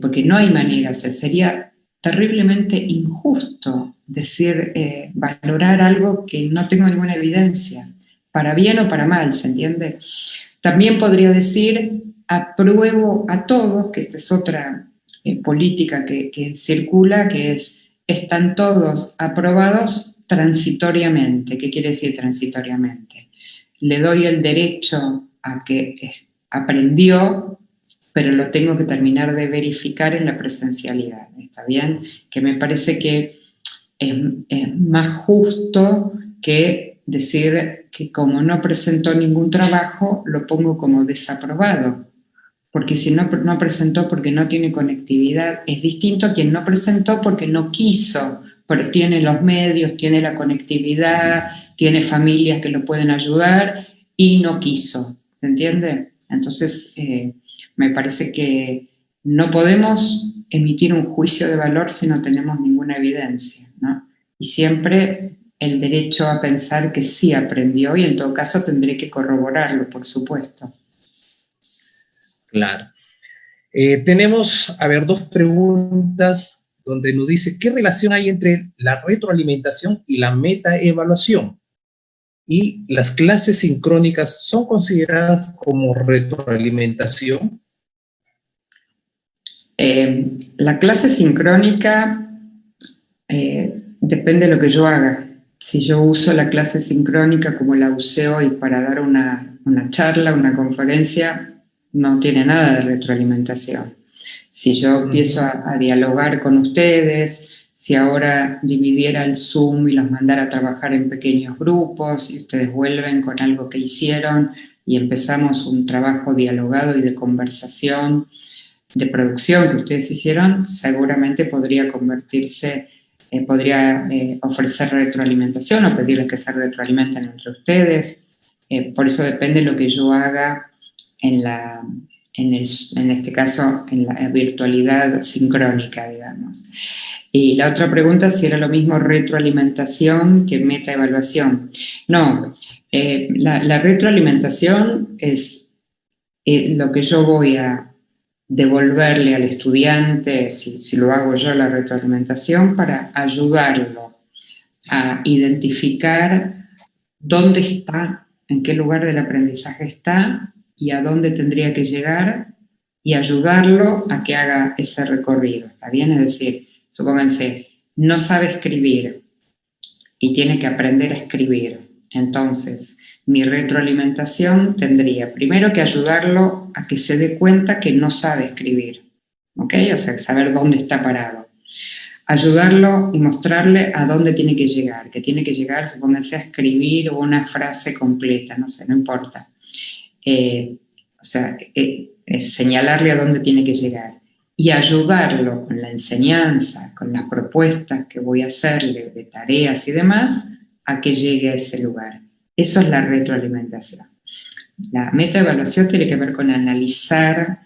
Speaker 2: porque no hay manera, o sea, sería terriblemente injusto decir, valorar algo que no tengo ninguna evidencia, para bien o para mal, ¿se entiende? También podría decir, apruebo a todos, que esta es otra política que circula, que es, están todos aprobados transitoriamente. ¿Qué quiere decir transitoriamente? Le doy el derecho a que aprendió, pero lo tengo que terminar de verificar en la presencialidad, ¿está bien? Que me parece que es más justo que decir que como no presentó ningún trabajo, lo pongo como desaprobado, porque si no presentó porque no tiene conectividad, es distinto a quien no presentó porque no quiso, pero tiene los medios, tiene la conectividad, tiene familias que lo pueden ayudar y no quiso, ¿se entiende? Entonces, me parece que no podemos emitir un juicio de valor si no tenemos ninguna evidencia, ¿no? Y siempre el derecho a pensar que sí aprendió y en todo caso tendré que corroborarlo, por supuesto.
Speaker 3: Claro. Tenemos, a ver, dos preguntas donde nos dice qué relación hay entre la retroalimentación y la metaevaluación. ¿Y las clases sincrónicas son consideradas como retroalimentación?
Speaker 2: La clase sincrónica depende de lo que yo haga. Si yo uso la clase sincrónica como la usé hoy para dar una charla, una conferencia, no tiene nada de retroalimentación. Si yo empiezo a dialogar con ustedes, si ahora dividiera el Zoom y los mandara a trabajar en pequeños grupos y ustedes vuelven con algo que hicieron y empezamos un trabajo dialogado y de conversación, de producción que ustedes hicieron, seguramente podría convertirse, podría ofrecer retroalimentación o pedirles que se retroalimenten entre ustedes. Por eso depende de lo que yo haga en este caso, en la virtualidad sincrónica, digamos. Y la otra pregunta, si era lo mismo retroalimentación que metaevaluación. No, la retroalimentación es lo que yo voy a devolverle al estudiante, si lo hago yo la retroalimentación, para ayudarlo a identificar dónde está, en qué lugar del aprendizaje está y a dónde tendría que llegar y ayudarlo a que haga ese recorrido, ¿está bien? Es decir, supónganse, no sabe escribir y tiene que aprender a escribir. Entonces, mi retroalimentación tendría primero que ayudarlo a que se dé cuenta que no sabe escribir, ¿ok? O sea, saber dónde está parado. Ayudarlo y mostrarle a dónde tiene que llegar, que tiene que llegar, supónganse, a escribir una frase completa, no sé, no importa. Es señalarle a dónde tiene que llegar y ayudarlo con la enseñanza, con las propuestas que voy a hacerle de tareas y demás, a que llegue a ese lugar. Eso es la retroalimentación. La metaevaluación tiene que ver con analizar,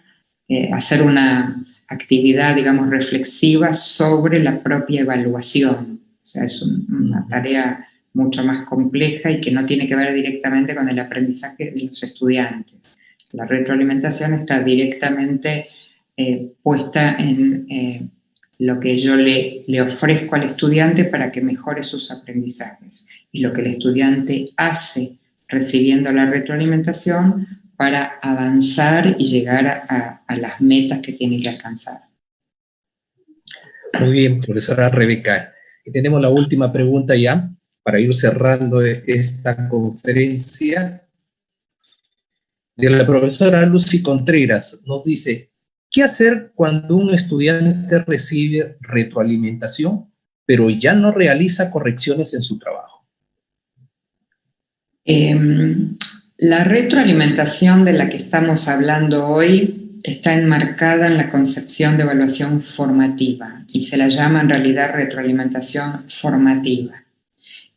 Speaker 2: hacer una actividad, digamos, reflexiva sobre la propia evaluación. O sea, es una tarea mucho más compleja y que no tiene que ver directamente con el aprendizaje de los estudiantes. La retroalimentación está directamente puesta en lo que yo le ofrezco al estudiante para que mejore sus aprendizajes y lo que el estudiante hace recibiendo la retroalimentación para avanzar y llegar a las metas que tiene que alcanzar.
Speaker 3: Muy bien, profesora Rebeca. Y tenemos la última pregunta ya, para ir cerrando esta conferencia. De la profesora Lucy Contreras, nos dice, ¿qué hacer cuando un estudiante recibe retroalimentación, pero ya no realiza correcciones en su trabajo?
Speaker 2: La retroalimentación de la que estamos hablando hoy está enmarcada en la concepción de evaluación formativa y se la llama en realidad retroalimentación formativa.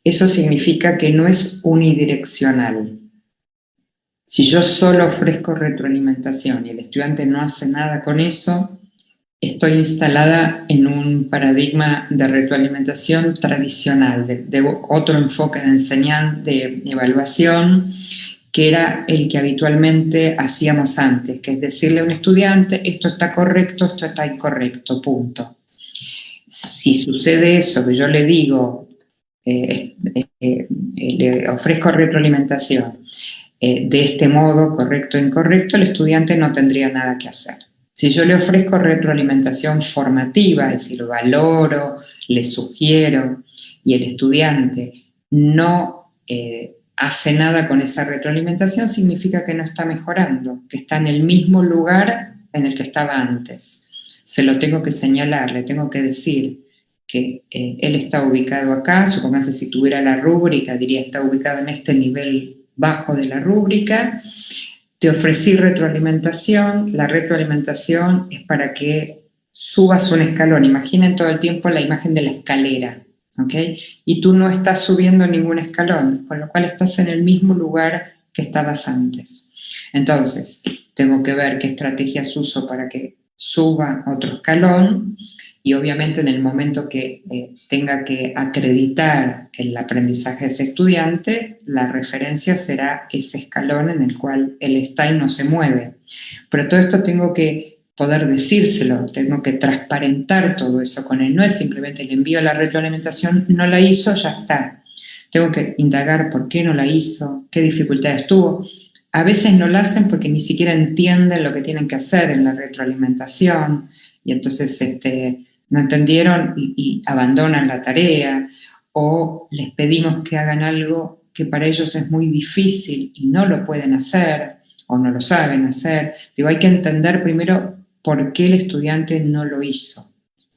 Speaker 2: Eso significa que no es unidireccional. Si yo solo ofrezco retroalimentación y el estudiante no hace nada con eso, estoy instalada en un paradigma de retroalimentación tradicional, de otro enfoque de enseñanza, de evaluación, que era el que habitualmente hacíamos antes, que es decirle a un estudiante, esto está correcto, esto está incorrecto, punto. Si sucede eso, que yo le digo, le ofrezco retroalimentación de este modo, correcto o incorrecto, el estudiante no tendría nada que hacer. Si yo le ofrezco retroalimentación formativa, es decir, valoro, le sugiero, y el estudiante no hace nada con esa retroalimentación, significa que no está mejorando, que está en el mismo lugar en el que estaba antes. Se lo tengo que señalar, le tengo que decir que él está ubicado acá, supóngase si tuviera la rúbrica, diría está ubicado en este nivel bajo de la rúbrica. Te ofrecí retroalimentación, la retroalimentación es para que subas un escalón. Imaginen todo el tiempo la imagen de la escalera, ¿ok? Y tú no estás subiendo ningún escalón, con lo cual estás en el mismo lugar que estabas antes. Entonces, tengo que ver qué estrategias uso para que suba otro escalón y obviamente en el momento que tenga que acreditar el aprendizaje de ese estudiante, la referencia será ese escalón en el cual él está y no se mueve. Pero todo esto tengo que poder decírselo, tengo que transparentar todo eso con él. No es simplemente le envío la retroalimentación, no la hizo, ya está. Tengo que indagar por qué no la hizo, qué dificultades tuvo. A veces no la hacen porque ni siquiera entienden lo que tienen que hacer en la retroalimentación y entonces no entendieron y abandonan la tarea, o les pedimos que hagan algo que para ellos es muy difícil y no lo pueden hacer o no lo saben hacer. Digo, hay que entender primero por qué el estudiante no lo hizo,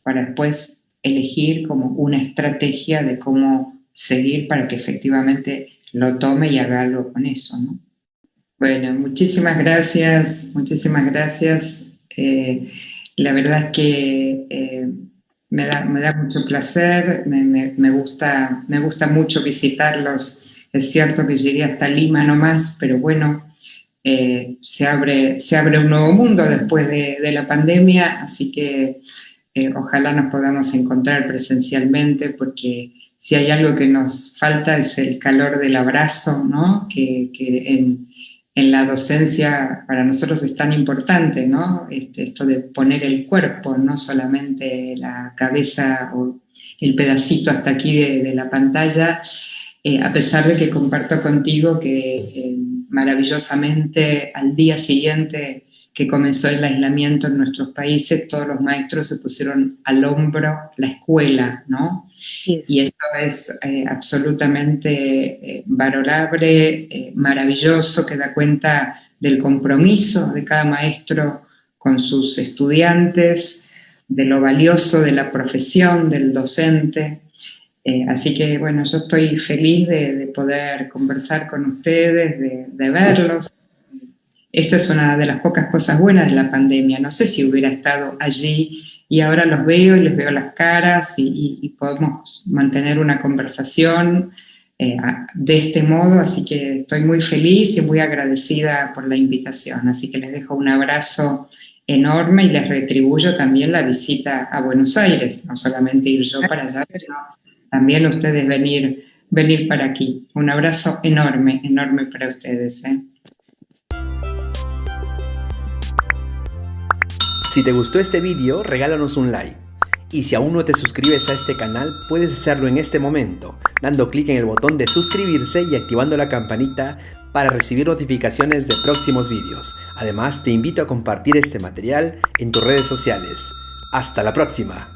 Speaker 2: para después elegir como una estrategia de cómo seguir para que efectivamente lo tome y haga algo con eso, ¿no? Bueno, muchísimas gracias, muchísimas gracias. La verdad es que me da mucho placer, me gusta mucho visitarlos. Es cierto que llegué hasta Lima nomás, pero bueno, se abre un nuevo mundo después de la pandemia, así que ojalá nos podamos encontrar presencialmente, porque si hay algo que nos falta es el calor del abrazo, ¿no? Que en la docencia para nosotros es tan importante, ¿no? Esto de poner el cuerpo, no solamente la cabeza o el pedacito hasta aquí de la pantalla, a pesar de que comparto contigo que maravillosamente al día siguiente que comenzó el aislamiento en nuestros países, todos los maestros se pusieron al hombro la escuela, ¿no? Yes. Y eso es absolutamente valorable, maravilloso, que da cuenta del compromiso de cada maestro con sus estudiantes, de lo valioso de la profesión del docente. Así que, bueno, yo estoy feliz de poder conversar con ustedes, de verlos. Esta es una de las pocas cosas buenas de la pandemia. No sé si hubiera estado allí y ahora los veo y les veo las caras y podemos mantener una conversación de este modo. Así que estoy muy feliz y muy agradecida por la invitación. Así que les dejo un abrazo enorme y les retribuyo también la visita a Buenos Aires. No solamente ir yo para allá, sino también ustedes venir para aquí. Un abrazo enorme, enorme para ustedes, ¿eh?
Speaker 4: Si te gustó este vídeo, regálanos un like. Y si aún no te suscribes a este canal, puedes hacerlo en este momento, dando clic en el botón de suscribirse y activando la campanita para recibir notificaciones de próximos vídeos. Además, te invito a compartir este material en tus redes sociales. ¡Hasta la próxima!